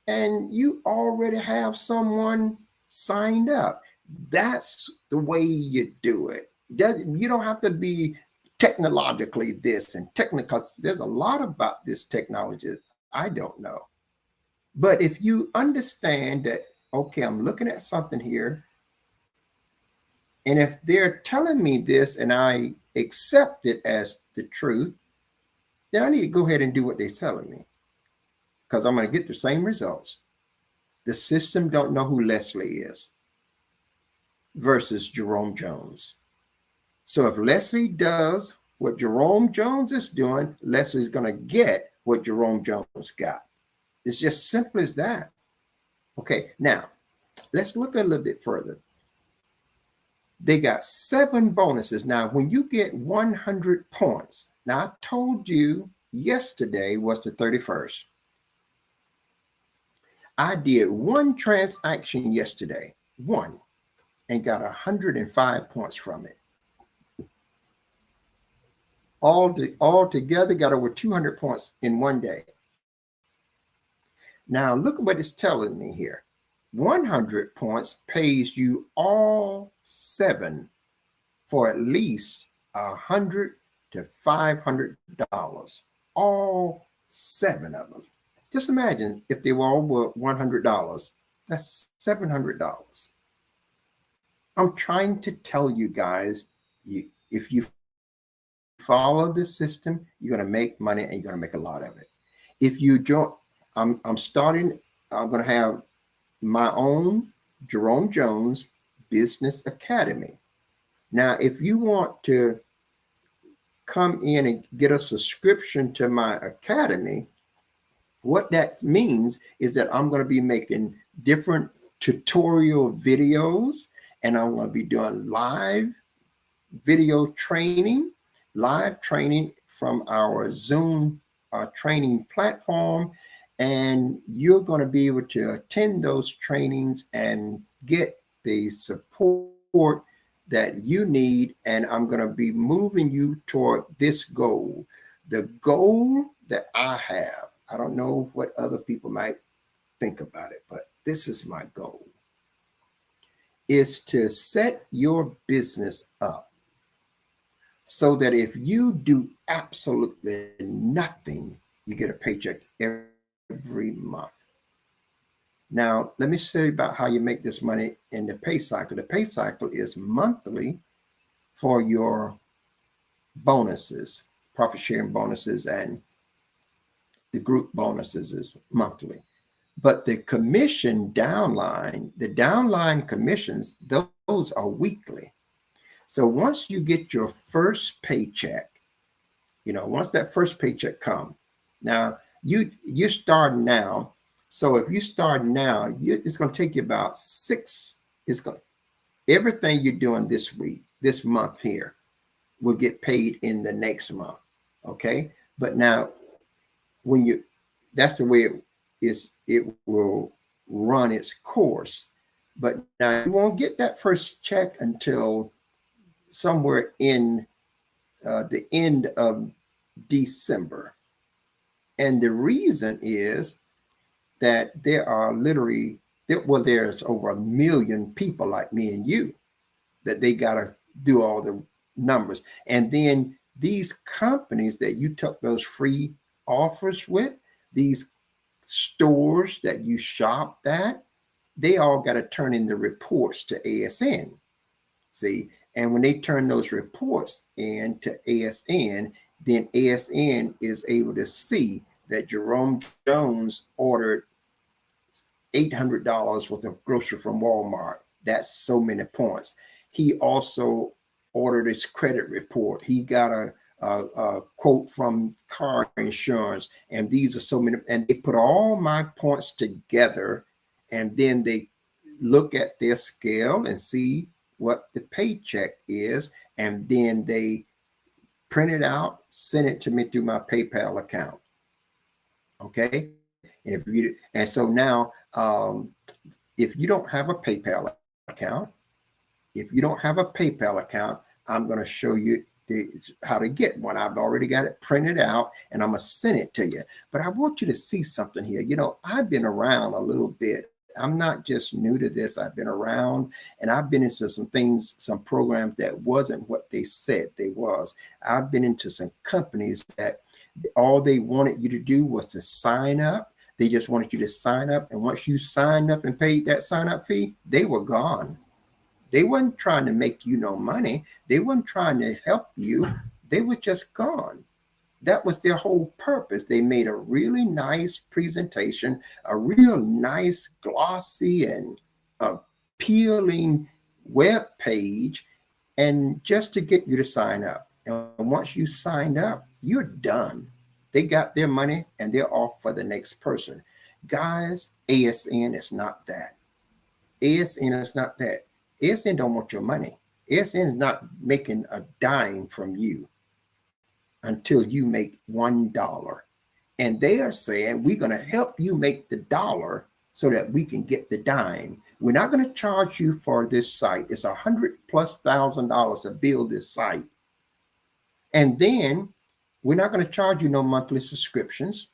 and you already have someone signed up. That's the way you do it. You don't have to be technologically this and technical, because there's a lot about this technology I don't know. But if you understand that, okay, I'm looking at something here, and if they're telling me this and I accept it as the truth, then I need to go ahead and do what they're telling me, because I'm going to get the same results. The system don't know who Leslie is versus Jerome Jones. So if Leslie does what Jerome Jones is doing, Leslie's going to get what Jerome Jones got. It's just simple as that. Okay, now let's look a little bit further. They got 7 bonuses. Now, when you get 100 points, now I told you yesterday was the 31st. I did 1 transaction yesterday, 1, and got 105 points from it. All together got over 200 points in 1 day. Now, look at what it's telling me here. 100 points pays you all 7 for at least $100 to $500. All 7 of them. Just imagine if they were all $100. That's $700. I'm trying to tell you guys, if you follow this system, you're going to make money, and you're going to make a lot of it. If you don't, I'm going to have my own Jerome Jones Business Academy. Now, if you want to come in and get a subscription to my academy, what that means is that I'm going to be making different tutorial videos, and I'm going to be doing live video training, live training from our Zoom training platform. And you're going to be able to attend those trainings and get the support that you need. And I'm going to be moving you toward this goal. The goal that I have, I don't know what other people might think about it, but this is my goal, is to set your business up so that if you do absolutely nothing, you get a paycheck every month. Now, let me show you about how you make this money in the pay cycle. The pay cycle is monthly for your bonuses, profit sharing bonuses, and the group bonuses is monthly. But the commission downline, the downline commissions, those are weekly. So once you get your first paycheck, once that first paycheck comes, now you're starting now. So if you start now, it's going to take you about everything you're doing this week, this month here, will get paid in the next month. Okay. But now that's the way it will run its course. But now you won't get that first check until somewhere in the end of December. And the reason is that there's over 1 million people like me and you that they got to do all the numbers. And then these companies that you took those free offers with, these stores that you shopped at, they all got to turn in the reports to ASN. See, and when they turn those reports in to ASN, then ASN is able to see that Jerome Jones ordered $800 worth of grocery from Walmart. That's so many points. He also ordered his credit report. He got a quote from car insurance, and these are so many. And they put all my points together, and then they look at their scale and see what the paycheck is, and then they print it out, send it to me through my PayPal account. Okay. And so now, if you don't have a PayPal account, If you don't have a PayPal account, I'm going to show you how to get one. I've already got it printed out and I'm going to send it to you. But I want you to see something here. You know, I've been around a little bit. I'm not just new to this. I've been around and I've been into some things, some programs that wasn't what they said they was. I've been into some companies that all they wanted you to do was to sign up. They just wanted you to sign up. And once you signed up and paid that sign up fee, they were gone. They weren't trying to make you no money. They weren't trying to help you. They were just gone. That was their whole purpose. They made a really nice presentation, a real nice, glossy and appealing web page, and just to get you to sign up. And once you signed up, you're done. They got their money and they're off for the next person. Guys, ASN is not that. ASN is not that. ASN don't want your money. ASN is not making a dime from you until you make $1. And they are saying, we're going to help you make the dollar so that we can get the dime. We're not going to charge you for this site. It's $100,000+ to build this site. And then we're not going to charge you no monthly subscriptions.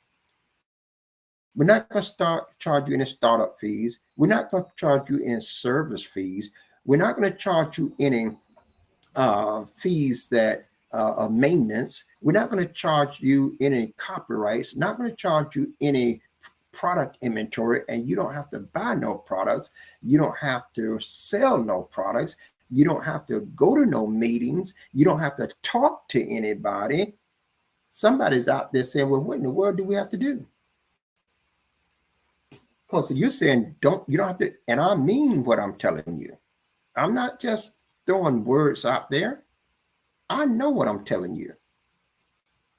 We're not going to charge you any startup fees. We're not going to charge you any service fees. We're not going to charge you any fees that of maintenance. We're not going to charge you any copyrights. Not going to charge you any product inventory, and you don't have to buy no products. You don't have to sell no products. You don't have to go to no meetings. You don't have to talk to anybody. Somebody's out there saying, well, what in the world do we have to do? Because you're saying, you don't have to, and I mean what I'm telling you. I'm not just throwing words out there. I know what I'm telling you.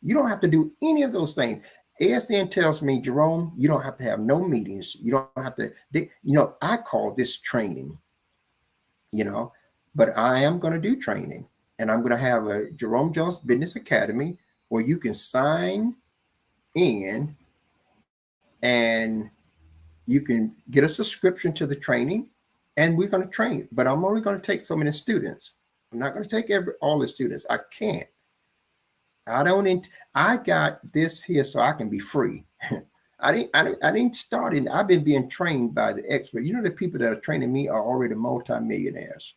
You don't have to do any of those things. ASN tells me, Jerome, you don't have to have no meetings. You don't have to, I call this training, but I am going to do training. And I'm going to have a Jerome Jones Business Academy where you can sign in and you can get a subscription to the training, and we're going to train. But I'm only going to take so many students. I'm not going to take all the students. I can't. I got this here so I can be free. I didn't start in. I've been being trained by the expert. The people that are training me are already multimillionaires.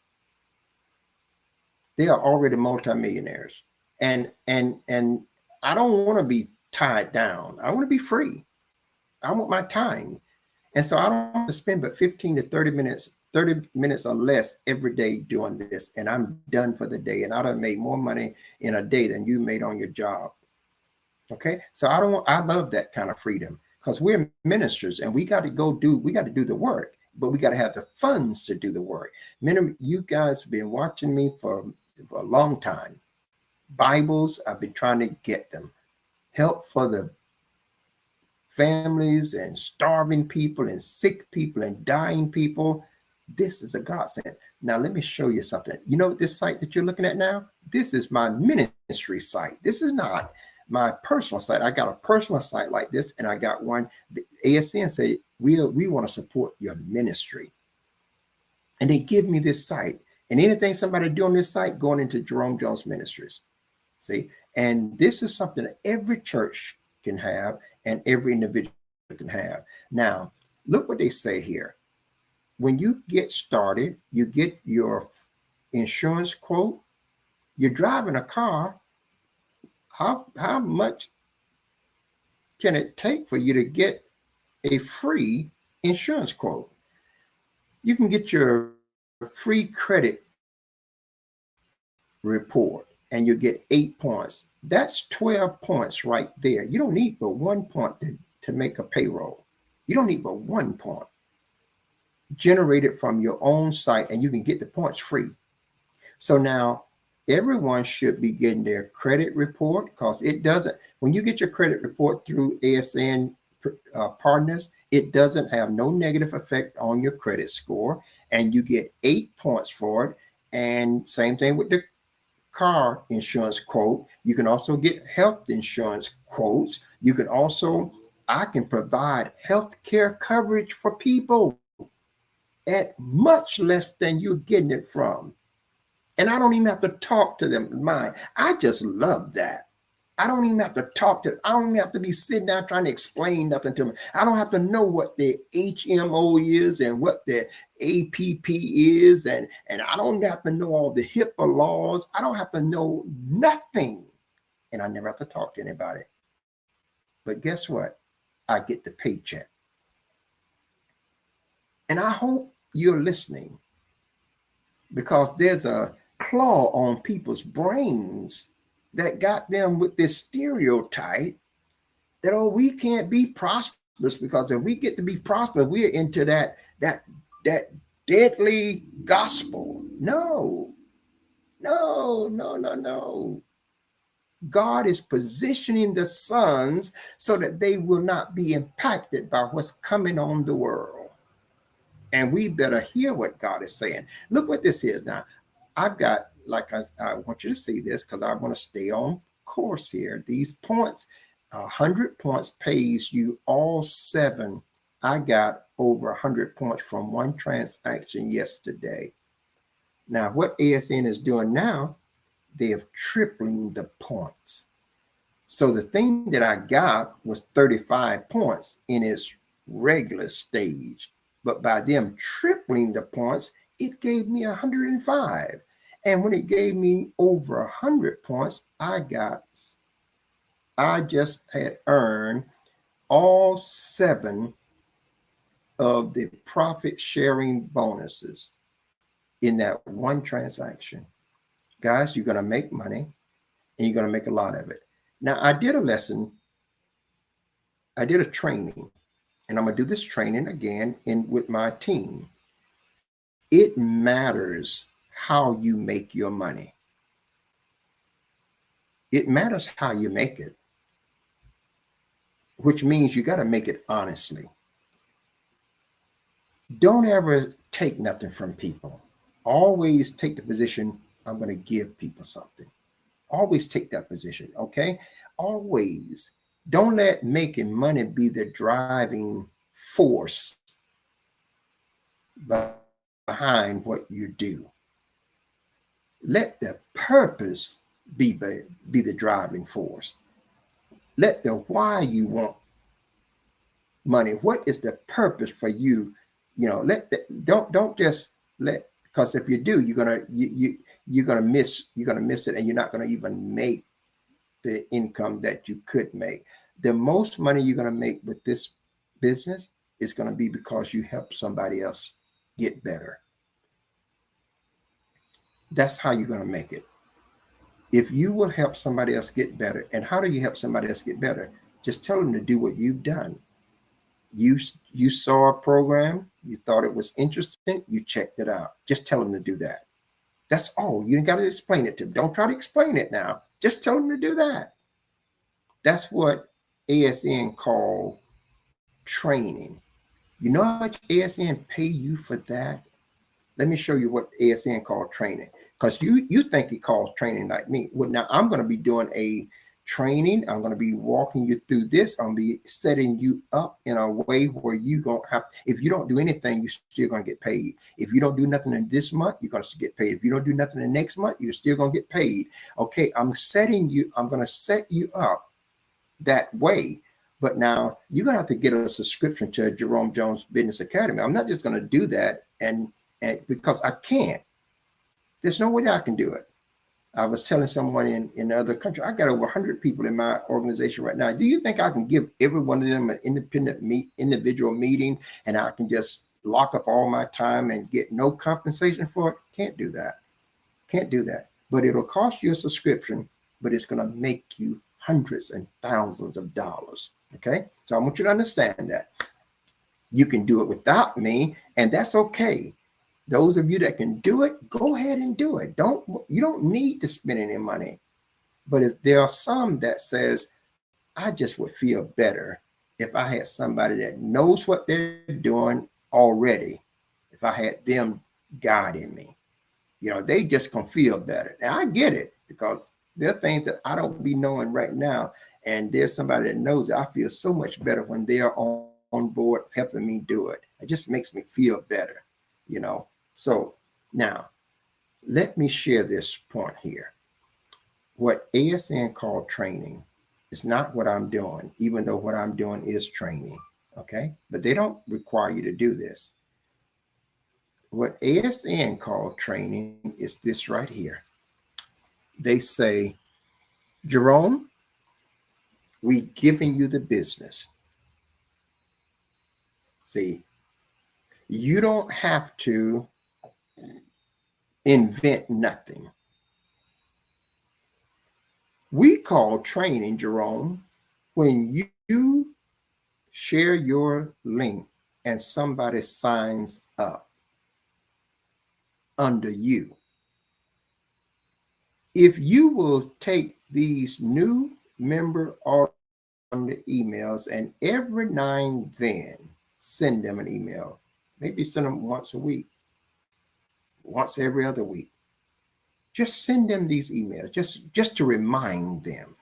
They are already multimillionaires. And I don't want to be tied down. I want to be free. I want my time. And so I don't have to spend but 15 to 30 minutes or less every day doing this. And I'm done for the day. And I done made more money in a day than you made on your job. Okay. So I love that kind of freedom, because we're ministers and we got to do the work, but we got to have the funds to do the work. Many of you guys have been watching me for a long time. Bibles, I've been trying to get them. Help for the families and starving people and sick people and dying people. This is a godsend. Now, let me show you something. This site that you're looking at now, this is my ministry site. This is not my personal site. I got a personal site like this, and I got one. The ASN say, we want to support your ministry. And they give me this site. And anything somebody do on this site going into Jerome Jones Ministries. See, and this is something that every church can have and every individual can have. Now, look what they say here. When you get started, you get your insurance quote. You're driving a car. How much can it take for you to get a free insurance quote? You can get your free credit report and you get 8 points. That's 12 points right there. You don't need but 1 point to make a payroll. You don't need but 1 point. Generated from your own site, and you can get the points free. So now everyone should be getting their credit report, because it doesn't, when you get your credit report through ASN partners, it doesn't have no negative effect on your credit score, and you get 8 points for it. And same thing with the car insurance quote. You can also get health insurance quotes. You can also, I can provide health care coverage for people. at much less than you're getting it from. And I don't even have to talk to them. I just love that. I don't even have to talk to, I don't even have to be sitting down trying to explain nothing to them. I don't have to know what the HMO is and what the APP is. And I don't have to know all the HIPAA laws. I don't have to know nothing. And I never have to talk to anybody. But guess what? I get the paycheck. And I hope you're listening, because there's a claw on people's brains that got them with this stereotype that, oh, we can't be prosperous, because if we get to be prosperous, we're into that deadly gospel. No. God is positioning the sons so that they will not be impacted by what's coming on the world. And we better hear what God is saying. Look what this is now. I've got, like, I want you to see this because I want to stay on course here. These points, 100 points pays you all 7. I got over 100 points from one transaction yesterday. Now, what ASN is doing now, they are tripling the points. So the thing that I got was 35 points in its regular stage. But by them tripling the points, it gave me 105. And when it gave me over 100 points, I just had earned all 7 of the profit sharing bonuses in that one transaction. Guys, you're going to make money and you're going to make a lot of it. Now, I did a lesson. I did a training, and I'm going to do this training again with my team. It matters how you make your money. It matters how you make it, which means you got to make it honestly. Don't ever take nothing from people. Always take the position, I'm going to give people something. Always take that position, okay? Always. Don't let making money be the driving force behind what you do. Let the purpose be the driving force. Let the why you want money. What is the purpose for you? Don't just let, because if you do, you're gonna miss it, and you're not gonna even make the income that you could make. The most money you're gonna make with this business is gonna be because you help somebody else get better. That's how you're gonna make it. If you will help somebody else get better, and how do you help somebody else get better? Just tell them to do what you've done. You saw a program, you thought it was interesting, you checked it out. Just tell them to do that. That's all. You ain't got to explain it to them. Don't try to explain it now. Just tell them to do that. That's what ASN call training. You know how much ASN pay you for that? Let me show you what ASN called training, because you think it calls training like me. Well, now I'm going to be doing a training. I'm going to be walking you through this. I'm going to be setting you up in a way where you don't have, if you don't do anything, you're still going to get paid. If you don't do nothing in this month, you're going to get paid. If you don't do nothing in the next month, you're still going to get paid. Okay, I'm going to set you up that way. But now you're going to have to get a subscription to Jerome Jones Business Academy. I'm not just going to do that and because I can't. There's no way that I can do it. I was telling someone in another country, I got over 100 people in my organization right now. Do you think I can give every one of them an individual meeting, and I can just lock up all my time and get no compensation for it? Can't do that. Can't do that. But it'll cost you a subscription, but it's going to make you hundreds and thousands of dollars. Okay. So I want you to understand that you can do it without me, and that's okay. Those of you that can do it, go ahead and do it. You don't need to spend any money. But if there are some that says, I just would feel better if I had somebody that knows what they're doing already, if I had them guiding me, they just gonna feel better. Now I get it, because there are things that I don't be knowing right now. And there's somebody that knows it. I feel so much better when they are on board helping me do it. It just makes me feel better. you know. So now let me share this point here. What ASN called training is not what I'm doing, even though what I'm doing is training. Okay. But they don't require you to do this. What ASN called training is this right here. They say, Jerome, we giving you the business. See, you don't have to invent nothing. We call training, Jerome, when you share your link and somebody signs up under you. If you will take these new member on the emails and every now and then send them an email, maybe send them once a week, once every other week. Just send them these emails just to remind them.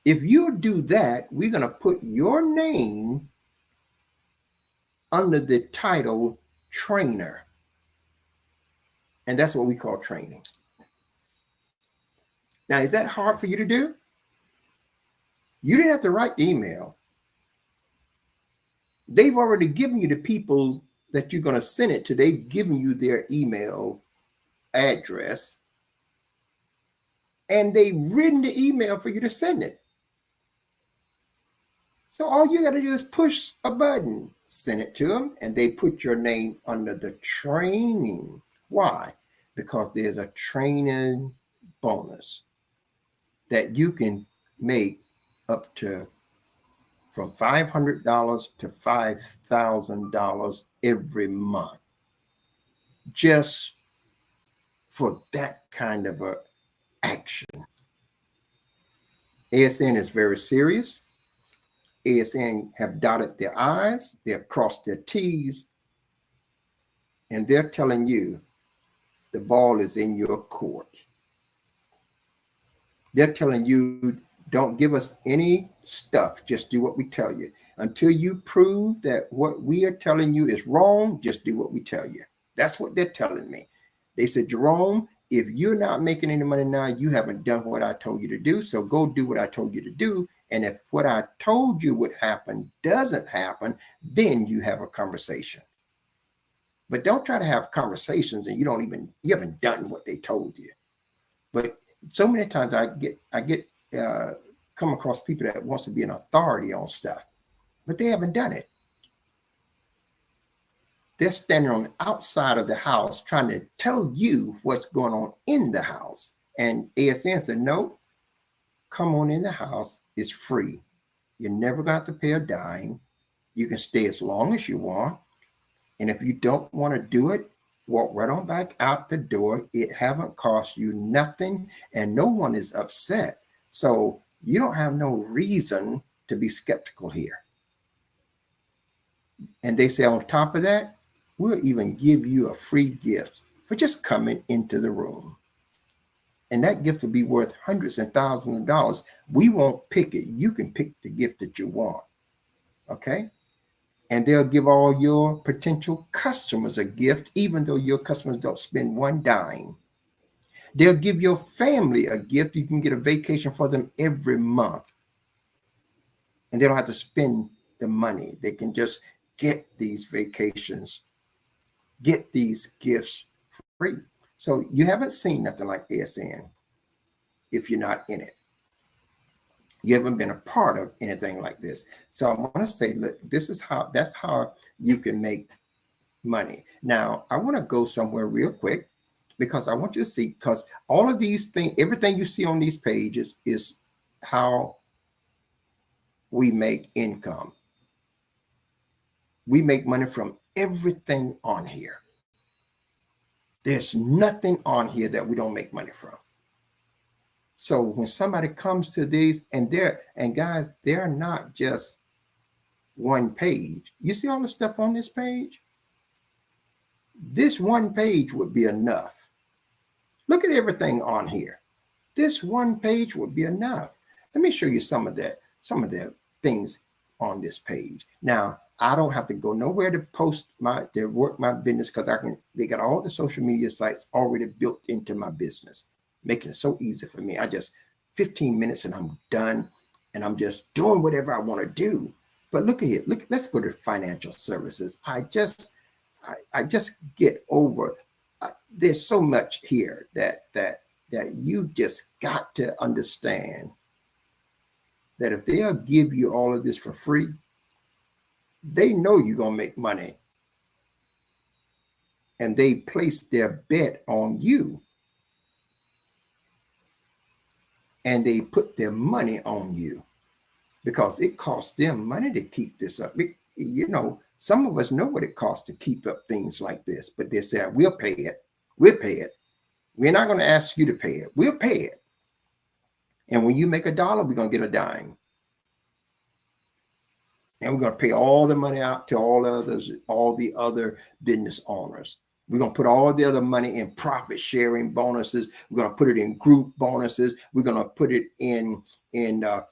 If you do that, we're going to put your name under the title trainer. And that's what we call training. Now, is that hard for you to do? You didn't have to write the email. They've already given you the people that you're going to send it to. They've given you their email address. And they've written the email for you to send it. So all you got to do is push a button, send it to them, and they put your name under the training. Why? Because there's a training bonus that you can make up to from $500 to $5,000 every month, just for that kind of a action. ASN is very serious. ASN have dotted their I's, they have crossed their T's, and they're telling you the ball is in your court. They're telling you, don't give us any stuff, just do what we tell you. Until you prove that what we are telling you is wrong, just do what we tell you. That's what they're telling me. They said, Jerome, if you're not making any money now, you haven't done what I told you to do. So go do what I told you to do. And if what I told you would happen doesn't happen, then you have a conversation. But don't try to have conversations and you haven't done what they told you. But so many times I come across people that wants to be an authority on stuff, but they haven't done it. They're standing on the outside of the house trying to tell you what's going on in the house. And ASN said, no, come on in the house. It's free. You're never going to have to pay a dime. You can stay as long as you want. And if you don't want to do it, walk right on back out the door. It haven't cost you nothing and no one is upset. So you don't have no reason to be skeptical here. And they say on top of that, we'll even give you a free gift for just coming into the room. And that gift will be worth hundreds and thousands of dollars. We won't pick it. You can pick the gift that you want. Okay? And they'll give all your potential customers a gift, even though your customers don't spend one dime. They'll give your family a gift. You can get a vacation for them every month. And they don't have to spend the money. They can just get these vacations, get these gifts free. So you haven't seen nothing like ASN if you're not in it. You haven't been a part of anything like this. So I want to say, look, that's how you can make money. Now, I want to go somewhere real quick because I want you to see, because all of these things, everything you see on these pages is how we make income. We make money from everything on here. There's nothing on here that we don't make money from. So when somebody comes to these, and guys, they're not just one page. You see all the stuff on this page? This one page would be enough. Look at everything on here. This one page would be enough. Let me show you some of the things on this page. Now, I don't have to go nowhere to work my business, because they got all the social media sites already built into my business, making it so easy for me. I just 15 minutes and I'm done, and I'm just doing whatever I want to do. But look at here, let's go to financial services. I just get over. There's so much here that you just got to understand that if they'll give you all of this for free, they know you're going to make money. And they place their bet on you. And they put their money on you, because it costs them money to keep this up. You know, some of us know what it costs to keep up things like this, but they say, we'll pay it. We'll pay it. We're not going to ask you to pay it. We'll pay it. And when you make $1, we're going to get a dime. And we're going to pay all the money out to all the other business owners. We're going to put all the other money in profit sharing bonuses. We're going to put it in group bonuses. We're going to put it in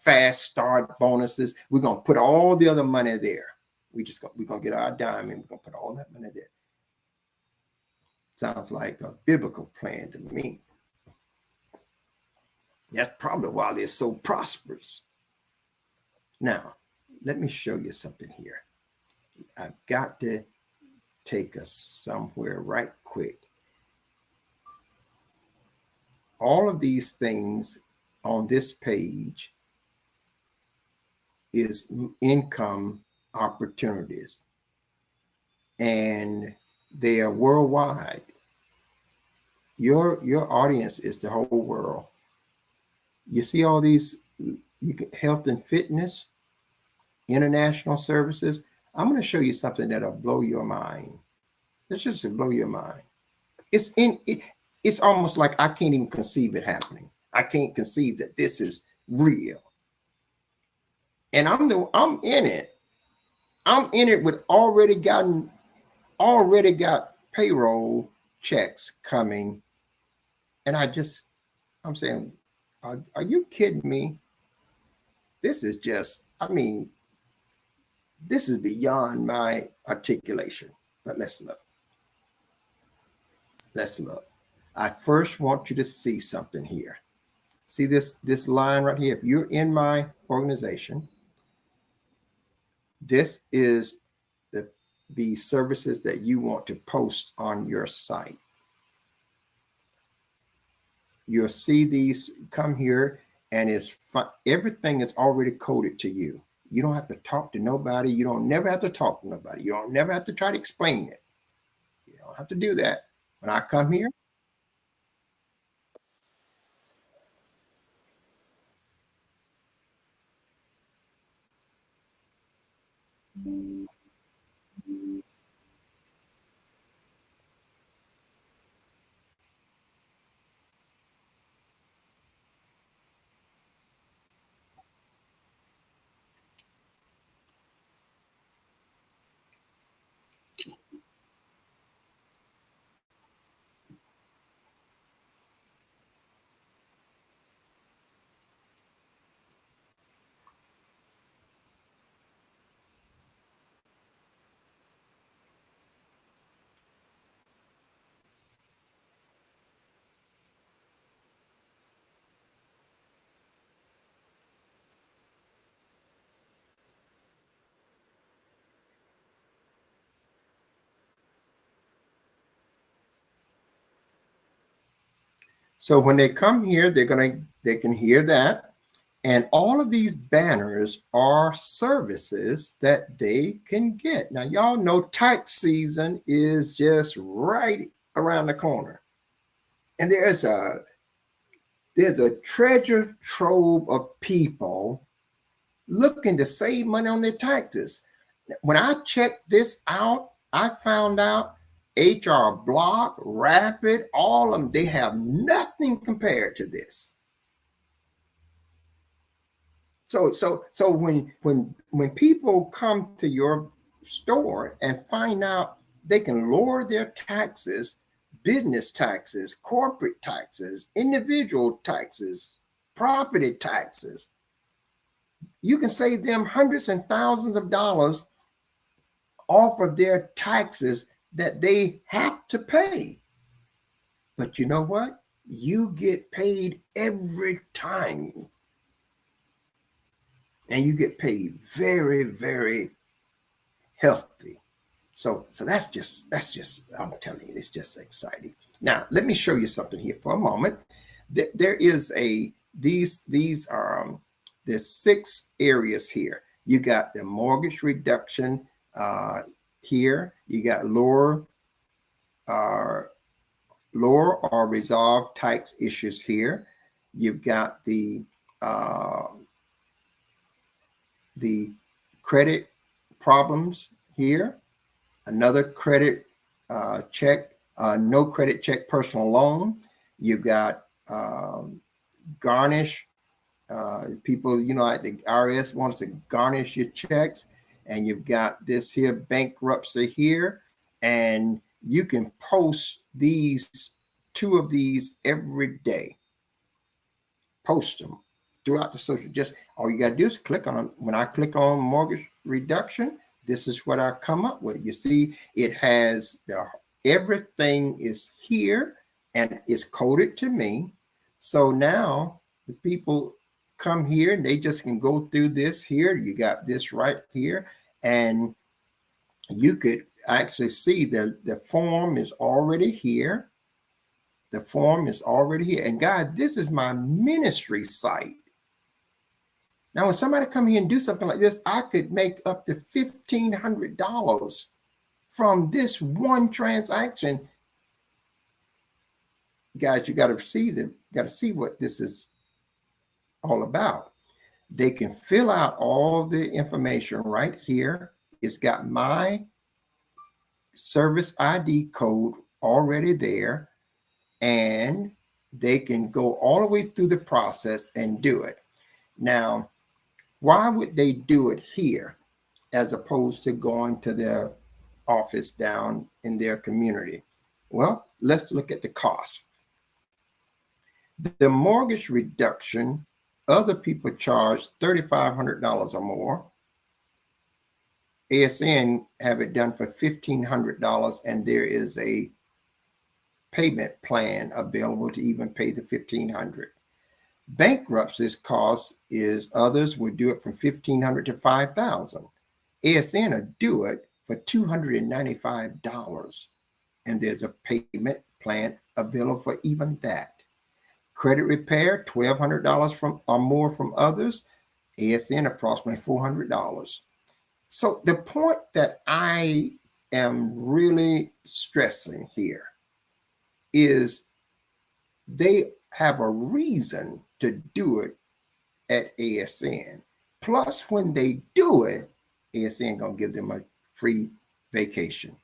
fast start bonuses. We're going to put all the other money there. We're going to get our dime, and we're going to put all that money there. Sounds like a biblical plan to me. That's probably why they're so prosperous. Now, let me show you something here. I've got to take us somewhere right quick. All of these things on this page is income opportunities, and they are worldwide. Your audience is the whole world. You see all these health and fitness, international services. I'm going to show you something that'll blow your mind. It's just to blow your mind. It's almost like I can't even conceive it happening. I can't conceive that this is real. And I'm in it. I'm in it with already got payroll checks coming. And I'm saying, are you kidding me? This is just, this is beyond my articulation. But let's look. Let's look. I first want you to see something here. See this line right here. If you're in my organization, this is the services that you want to post on your site. You'll see these come here, and everything is already coded to you. You don't have to talk to nobody. You don't never have to talk to nobody. You don't never have to try to explain it. You don't have to do that. When I come here, so when they come here, they can hear that. And all of these banners are services that they can get. Now, y'all know tax season is just right around the corner. And there's a treasure trove of people looking to save money on their taxes. When I checked this out, I found out HR Block, Rapid, all of them, they have nothing compared to this. So when people come to your store and find out they can lower their taxes, business taxes, corporate taxes, individual taxes, property taxes, you can save them hundreds and thousands of dollars off of their taxes that they have to pay. But you know what? You get paid every time. And you get paid very, very healthy. So that's just, I'm telling you, it's just exciting. Now, let me show you something here for a moment. There is these are there's 6 areas here. You got the mortgage reduction here. You got lower or resolved tax issues here. You've got the credit problems here. Another credit check, no credit check personal loan. You've got garnish. People, you know, like the IRS wants to garnish your checks. And you've got this here bankruptcy here. And you can post these 2 of these every day. Post them throughout the social. Just all you got to do is click on them. When I click on mortgage reduction, this is what I come up with. You see, it has everything is here and it's coded to me. So now the people come here and they just can go through this here. You got this right here, and you could actually see the form is already here. The form is already here. And God, this is my ministry site. Now, when somebody come here and do something like this, I could make up to $1,500 from this one transaction. Guys, you got to see what this is all about. They can fill out all the information right here. It's got my service ID code already there, and they can go all the way through the process and do it. Now, why would they do it here as opposed to going to their office down in their community? Well, let's look at the cost. The mortgage reduction, other people charge $3,500 or more. ASN have it done for $1,500, and there is a payment plan available to even pay the $1,500. Bankruptcy's cost is others would do it from $1,500 to $5,000. ASN will do it for $295, and there's a payment plan available for even that. Credit repair, $1,200 from or more from others. ASN approximately $400. So the point that I am really stressing here is they have a reason to do it at ASN. Plus, when they do it, ASN gonna give them a free vacation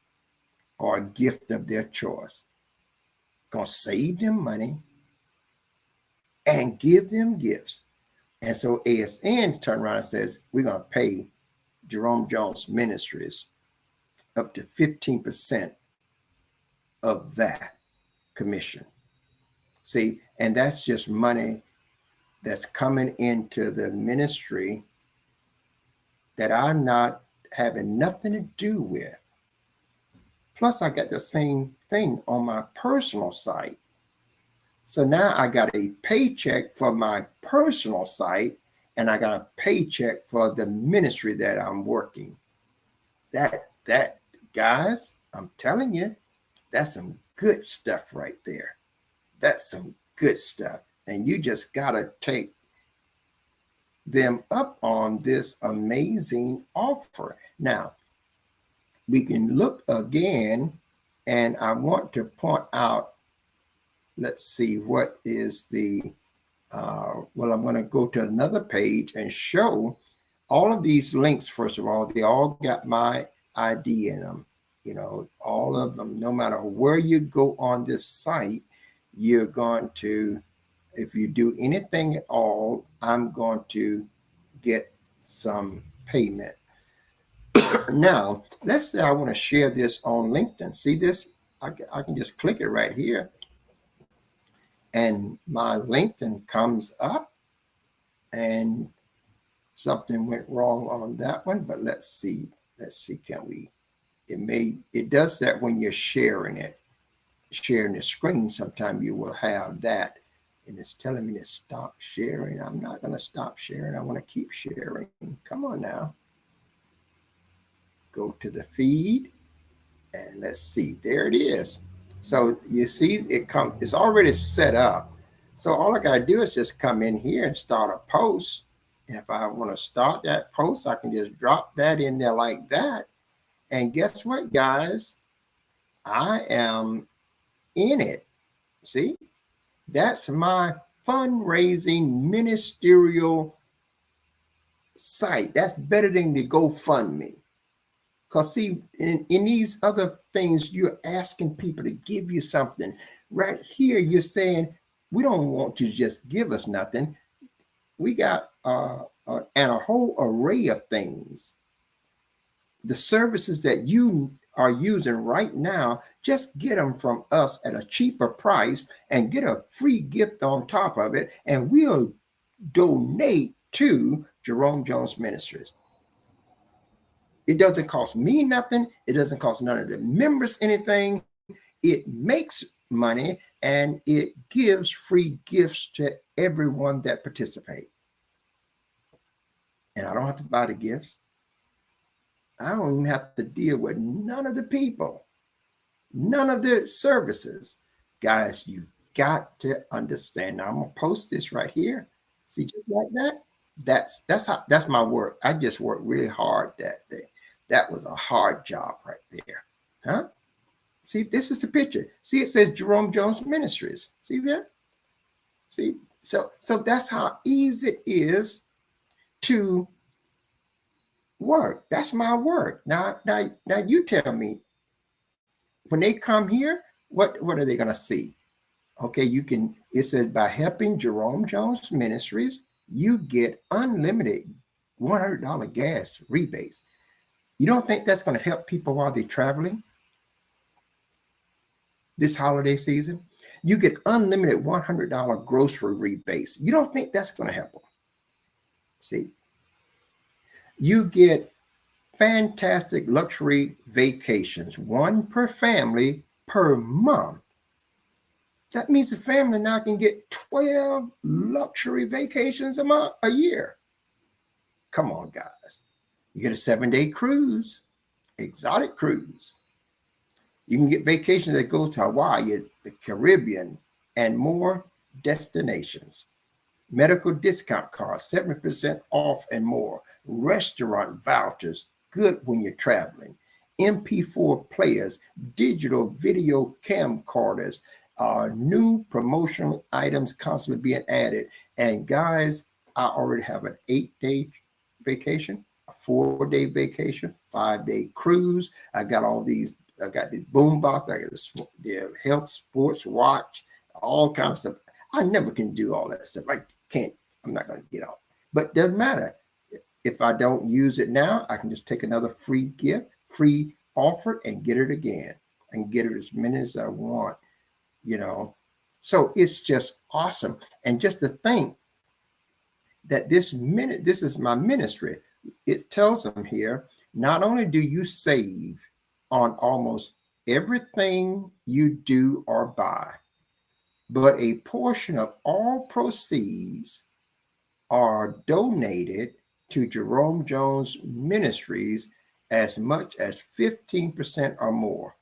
or a gift of their choice. Gonna save them money and give them gifts. And so ASN turn around and says, we're gonna pay Jerome Jones Ministries up to 15% of that commission. See, and that's just money that's coming into the ministry that I'm not having nothing to do with. Plus, I got the same thing on my personal site. So now I got a paycheck for my personal site, and I got a paycheck for the ministry that I'm working. That guys, I'm telling you, that's some good stuff right there. That's some good stuff. And you just got to take them up on this amazing offer. Now, we can look again, and I want to point out, let's see, what is the, well, I'm going to go to another page and show all of these links. First of all, they all got my ID in them. You know, all of them, no matter where you go on this site, you're going to, if you do anything at all, I'm going to get some payment. Now, let's say I want to share this on LinkedIn. See this? I can just click it right here, and my LinkedIn comes up, and something went wrong on that one, but let's see. Can we It does that when you're sharing the screen. Sometimes you will have that, and it's telling me to stop sharing. I'm not going to stop sharing. I want to keep sharing. Come on now. Go to the feed, and let's see. There it is. So you see, it's already set up. So all I got to do is just come in here and start a post. And if I want to start that post, I can just drop that in there like that. And guess what, guys? I am in it. See, that's my fundraising ministerial site. That's better than the GoFundMe. Because see, in these other things, you're asking people to give you something. Right here, you're saying, we don't want you to just give us nothing. We got and a whole array of things. The services that you are using right now, just get them from us at a cheaper price and get a free gift on top of it, and we'll donate to Jerome Jones Ministries. It doesn't cost me nothing. It doesn't cost none of the members anything. It makes money, and it gives free gifts to everyone that participates. And I don't have to buy the gifts. I don't even have to deal with none of the people, none of the services. Guys, you got to understand. Now, I'm going to post this right here. See, just like that. That's my work. I just worked really hard that day. That was a hard job right there. Huh? See, this is the picture. See, it says Jerome Jones Ministries. See there? See? So that's how easy it is to work. That's my work. Now you tell me, when they come here, what are they going to see? Okay, it says, by helping Jerome Jones Ministries, you get unlimited $100 gas rebates. You don't think that's going to help people while they're traveling this holiday season? You get unlimited $100 grocery rebates. You don't think that's going to help them? See? You get fantastic luxury vacations, one per family per month. That means the family now can get 12 luxury vacations a year. Come on, guys. You get a 7-day cruise, exotic cruise. You can get vacations that go to Hawaii, the Caribbean, and more destinations. Medical discount cards, 70% off and more. Restaurant vouchers, good when you're traveling. MP4 players, digital video camcorders, new promotional items constantly being added. And guys, I already have an 8-day vacation, a 4-day vacation, 5-day cruise. I got all these. I got the boom box. I got the health sports watch, all kinds of stuff. I never can do all that stuff. I can't. I'm not going to get out. But it doesn't matter. If I don't use it now, I can just take another free gift, free offer, and get it again. I can get it as many as I want. So it's just awesome. And just to think that this is my ministry. It tells them here, not only do you save on almost everything you do or buy, but a portion of all proceeds are donated to Jerome Jones Ministries, as much as 15% or more.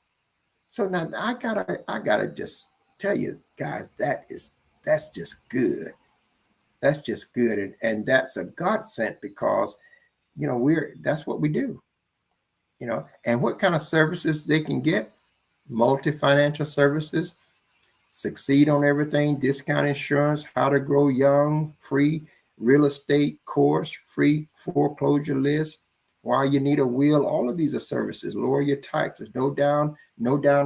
So now I gotta just tell you guys, that's just good. That's just good. And that's a godsend, because that's what we do. And what kind of services they can get? Multi-financial services, succeed on everything, discount insurance, how to grow young, free real estate course, free foreclosure list, why you need a will. All of these are services. Lower your taxes, no down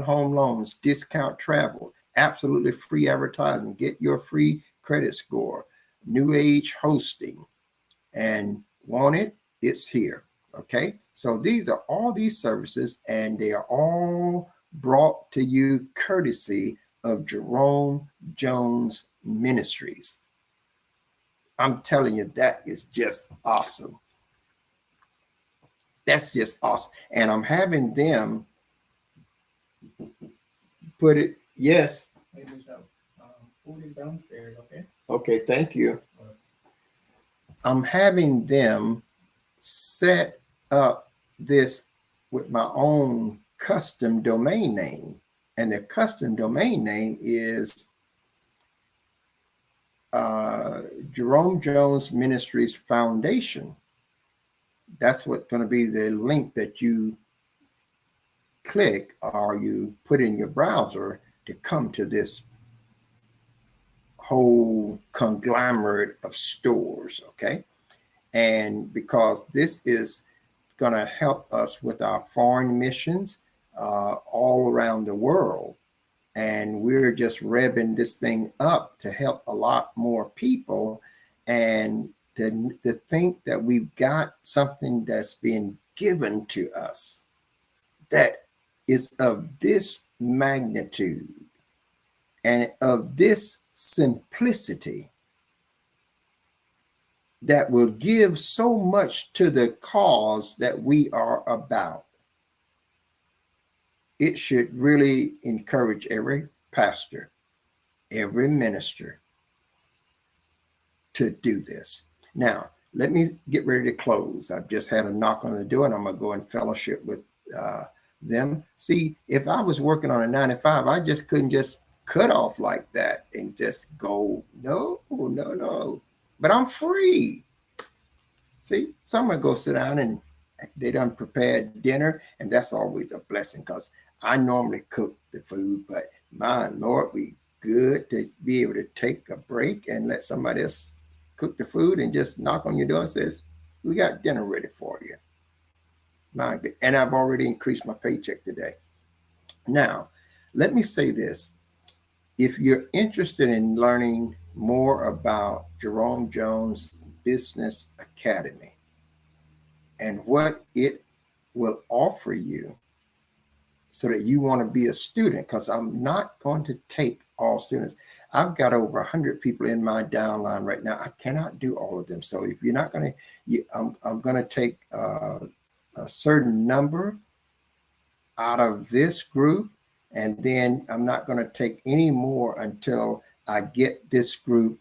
home loans, discount travel, absolutely free advertising, get your free credit score, new age hosting, and want it? It's here. Okay, so these are all these services, and they are all brought to you courtesy of Jerome Jones Ministries. I'm telling you, that is just awesome. That's just awesome. And I'm having them put it, yes. Food is downstairs, okay? Okay, thank you. I'm having them set up this with my own custom domain name. And the custom domain name is Jerome Jones Ministries Foundation. That's what's going to be the link that you click or you put in your browser to come to this whole conglomerate of stores, okay? And because this is going to help us with our foreign missions all around the world. And we're just revving this thing up to help a lot more people. And to think that we've got something that's been given to us that is of this magnitude and of this simplicity that will give so much to the cause that we are about. It should really encourage every pastor, every minister to do this. Now, let me get ready to close. I've just had a knock on the door and I'm going to go in fellowship with them. See, if I was working on a 9 to 5, I just couldn't just cut off like that and just go, no. But I'm free. See, so I'm going to go sit down and they done prepared dinner, and that's always a blessing because I normally cook the food, but my Lord, we good to be able to take a break and let somebody else cook the food and just knock on your door and says, we got dinner ready for you. My good. And I've already increased my paycheck today. Now, let me say this. If you're interested in learning more about Jerome Jones Business Academy and what it will offer you so that you want to be a student, because I'm not going to take all students. I've got over 100 people in my downline right now. I cannot do all of them. So if you're not going to, I'm going to take a certain number out of this group, and then I'm not going to take any more until I get this group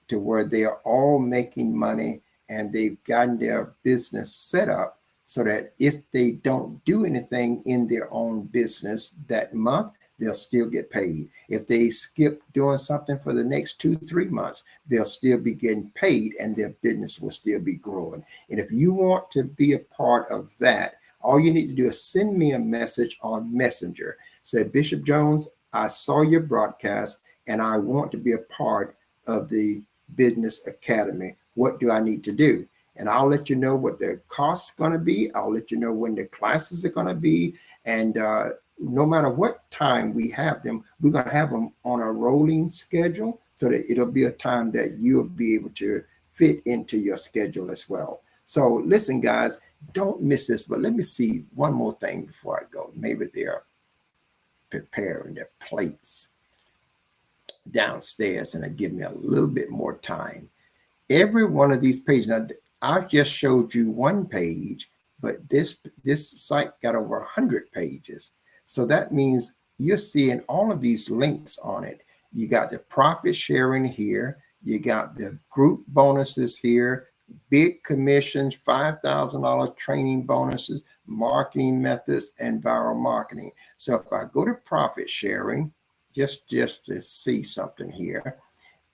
to where they are all making money and they've gotten their business set up so that if they don't do anything in their own business that month, they'll still get paid. If they skip doing something for the next 2-3 months, they'll still be getting paid and their business will still be growing. And if you want to be a part of that, all you need to do is send me a message on Messenger. Say, Bishop Jones, I saw your broadcast and I want to be a part of the Business Academy. What do I need to do? And I'll let you know what the cost's going to be. I'll let you know when the classes are going to be. And no matter what time we have them, we're going to have them on a rolling schedule so that it'll be a time that you'll be able to fit into your schedule as well. So listen, guys, don't miss this. But let me see one more thing before I go. Maybe they're preparing their plates downstairs and they give me a little bit more time. Every one of these pages, now I've just showed you one page, but this site got over 100 pages. So that means you're seeing all of these links on it. You got the profit sharing here. You got the group bonuses here, big commissions, $5,000 training bonuses, marketing methods, and viral marketing. So if I go to profit sharing, just to see something here,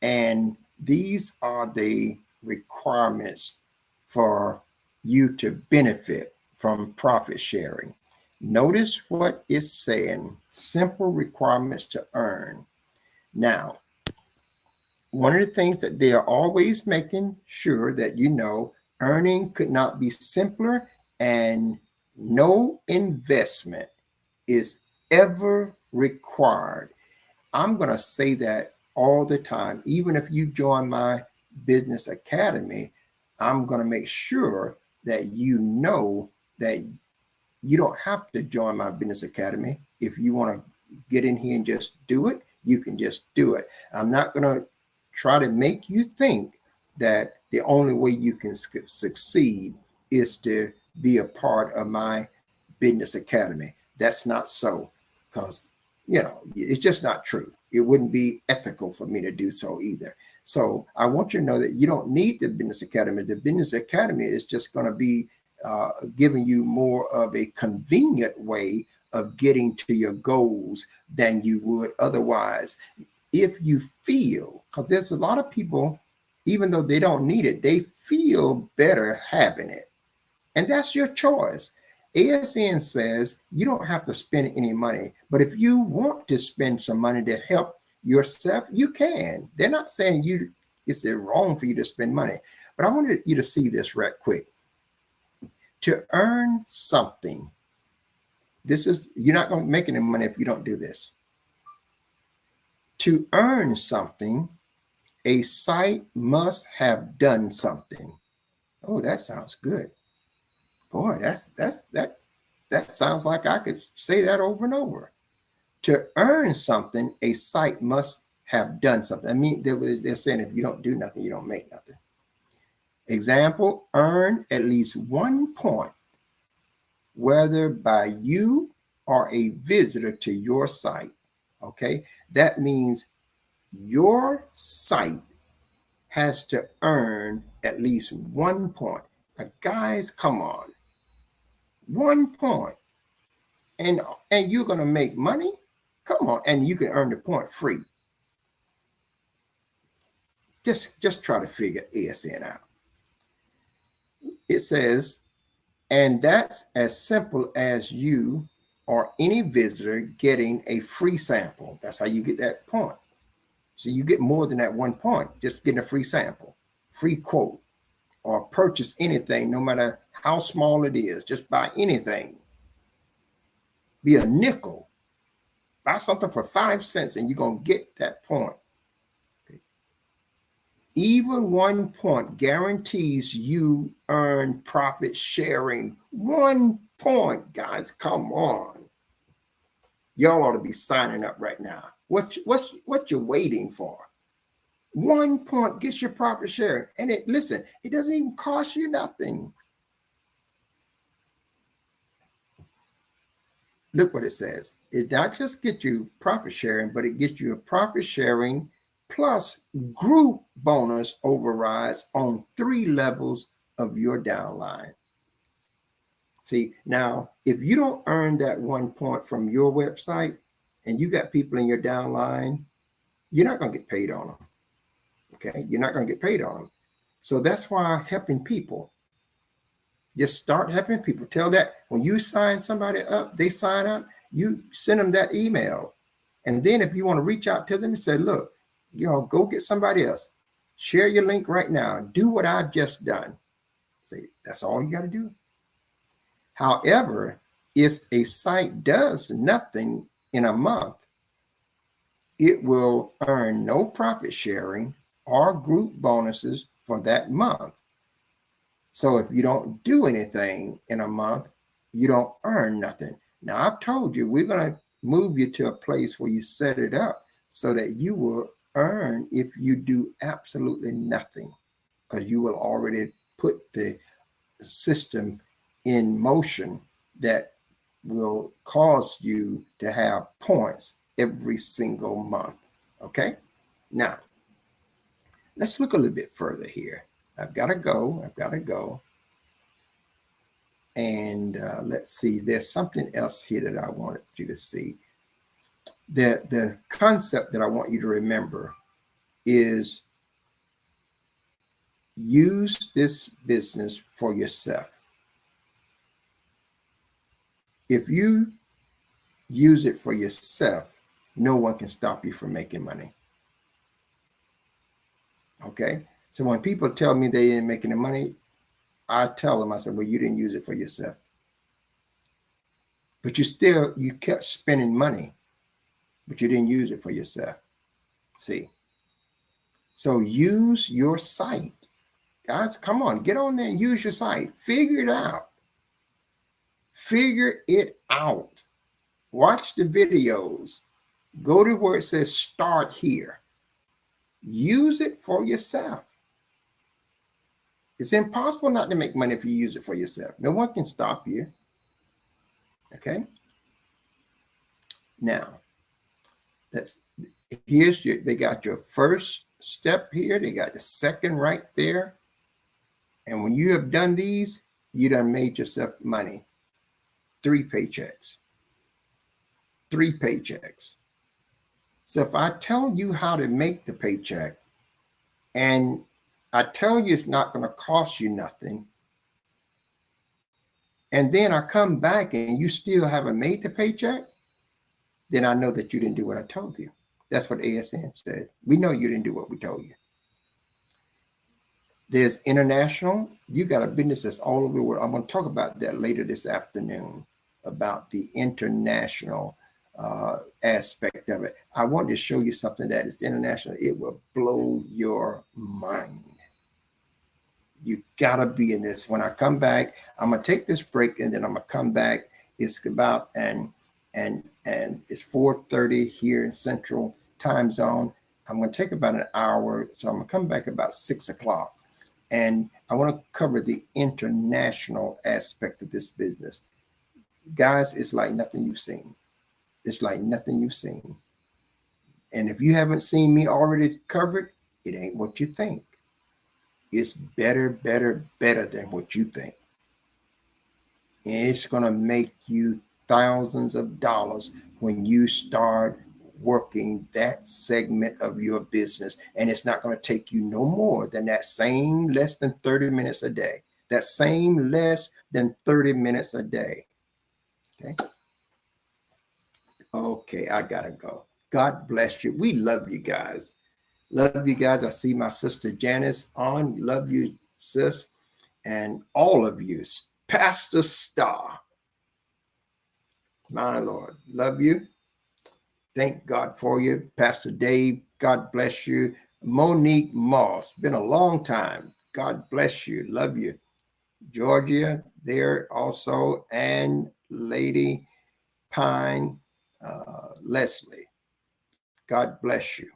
and these are the requirements for you to benefit from profit sharing. Notice what it's saying, simple requirements to earn. Now, one of the things that they are always making sure that you know, earning could not be simpler and no investment is ever required. I'm going to say that all the time. Even if you join my Business Academy, I'm going to make sure that you know that you don't have to join my Business Academy. If you want to get in here and just do it, you can just do it. I'm not going to try to make you think that the only way you can succeed is to be a part of my business academy. That's not so, because, you know, it's just not true. It wouldn't be ethical for me to do so either. So I want you to know that you don't need the business academy. The business academy is just going to be giving you more of a convenient way of getting to your goals than you would otherwise. If you feel, because there's a lot of people, even though they don't need it, they feel better having it. And that's your choice. ASN says you don't have to spend any money, but if you want to spend some money to help yourself, you can. They're not saying it's wrong for you to spend money, but I wanted you to see this right quick. To earn something, you're not going to make any money if you don't do this. To earn something, a site must have done something. Oh, that sounds good. Boy, that sounds like I could say that over and over. To earn something, a site must have done something. I mean, they're saying if you don't do nothing, you don't make nothing. Example, earn at least 1 point, whether by you or a visitor to your site. Okay, that means your site has to earn at least 1 point. Now, guys, come on. 1 point. And you're going to make money? Come on. And you can earn the point free. Just try to figure ASN out. It says, and that's as simple as you or any visitor getting a free sample. That's how you get that point. So you get more than that 1 point, just getting a free sample, free quote, or purchase anything, no matter how small it is. Just buy anything. Be a nickel. Buy something for 5 cents and you're going to get that point. Okay. Even 1 point guarantees you earn profit sharing. 1 point, guys, come on. Y'all ought to be signing up right now. What you're waiting for? 1 point gets your profit sharing. And listen, it doesn't even cost you nothing. Look what it says. It not just gets you profit sharing, but it gets you a profit sharing plus group bonus overrides on 3 levels of your downline. See, now, if you don't earn that 1 point from your website and you got people in your downline, you're not going to get paid on them. Okay, you're not going to get paid on them. So that's why helping people. Just start helping people. Tell that when you sign somebody up, they sign up, you send them that email. And then if you want to reach out to them and say, look, you know, go get somebody else. Share your link right now. Do what I've just done. See, that's all you got to do. However, if a site does nothing in a month, it will earn no profit sharing or group bonuses for that month. So if you don't do anything in a month, you don't earn nothing. Now, I've told you, we're going to move you to a place where you set it up so that you will earn if you do absolutely nothing, because you will already put the system in motion that will cause you to have points every single month. Okay. Now, let's look a little bit further here. I've got to go. And let's see, there's something else here that I wanted you to see. The concept that I want you to remember is use this business for yourself. If you use it for yourself, no one can stop you from making money. Okay? So when people tell me they didn't make any money, I tell them, I said, well, you didn't use it for yourself. But you kept spending money, but you didn't use it for yourself. See? So use your site. Guys, come on, get on there and use your site. Figure it out. Figure it out. Watch the videos. Go to where it says start here. Use it for yourself. It's impossible not to make money if you use it for yourself. No one can stop you. Okay. Now, they got your first step here. They got the second right there. And when you have done these, you done made yourself money. 3 paychecks. 3 paychecks. So if I tell you how to make the paycheck, and I tell you it's not going to cost you nothing, and then I come back and you still haven't made the paycheck, then I know that you didn't do what I told you. That's what ASN said. We know you didn't do what we told you. There's international. You got a business that's all over the world. I'm going to talk about that later this afternoon, about the international aspect of it. I want to show you something that is international. It will blow your mind. You got to be in this. When I come back, I'm going to take this break and then I'm going to come back. It's about, and it's 4:30 here in Central Time Zone. I'm going to take about an hour. So I'm going to come back about 6 o'clock. And I want to cover the international aspect of this business. Guys, it's like nothing you've seen. It's like nothing you've seen. And if you haven't seen me already covered, it ain't what you think. It's better, better, better than what you think. And it's going to make you thousands of dollars when you start working that segment of your business. And it's not going to take you no more than that same less than 30 minutes a day. That same less than 30 minutes a day. Okay. Okay, I gotta go. God bless you. We love you guys. Love you guys. I see my sister Janice on. Love you, sis. And all of you. Pastor Star. My Lord. Love you. Thank God for you. Pastor Dave, God bless you. Monique Moss, been a long time. God bless you. Love you. Georgia there also. And Lady Pine, Leslie. God bless you.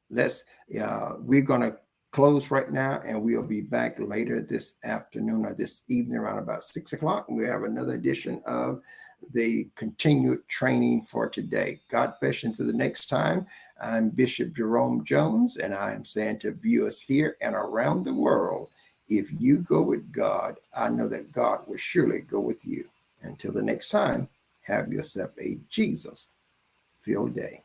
We're going to close right now and we'll be back later this afternoon or this evening around about 6 o'clock. We have another edition of the continued training for today. God bless you until the next time. I'm Bishop Jerome Jones, and I am saying to viewers here and around the world, if you go with God, I know that God will surely go with you. Until the next time, have yourself a Jesus-filled day.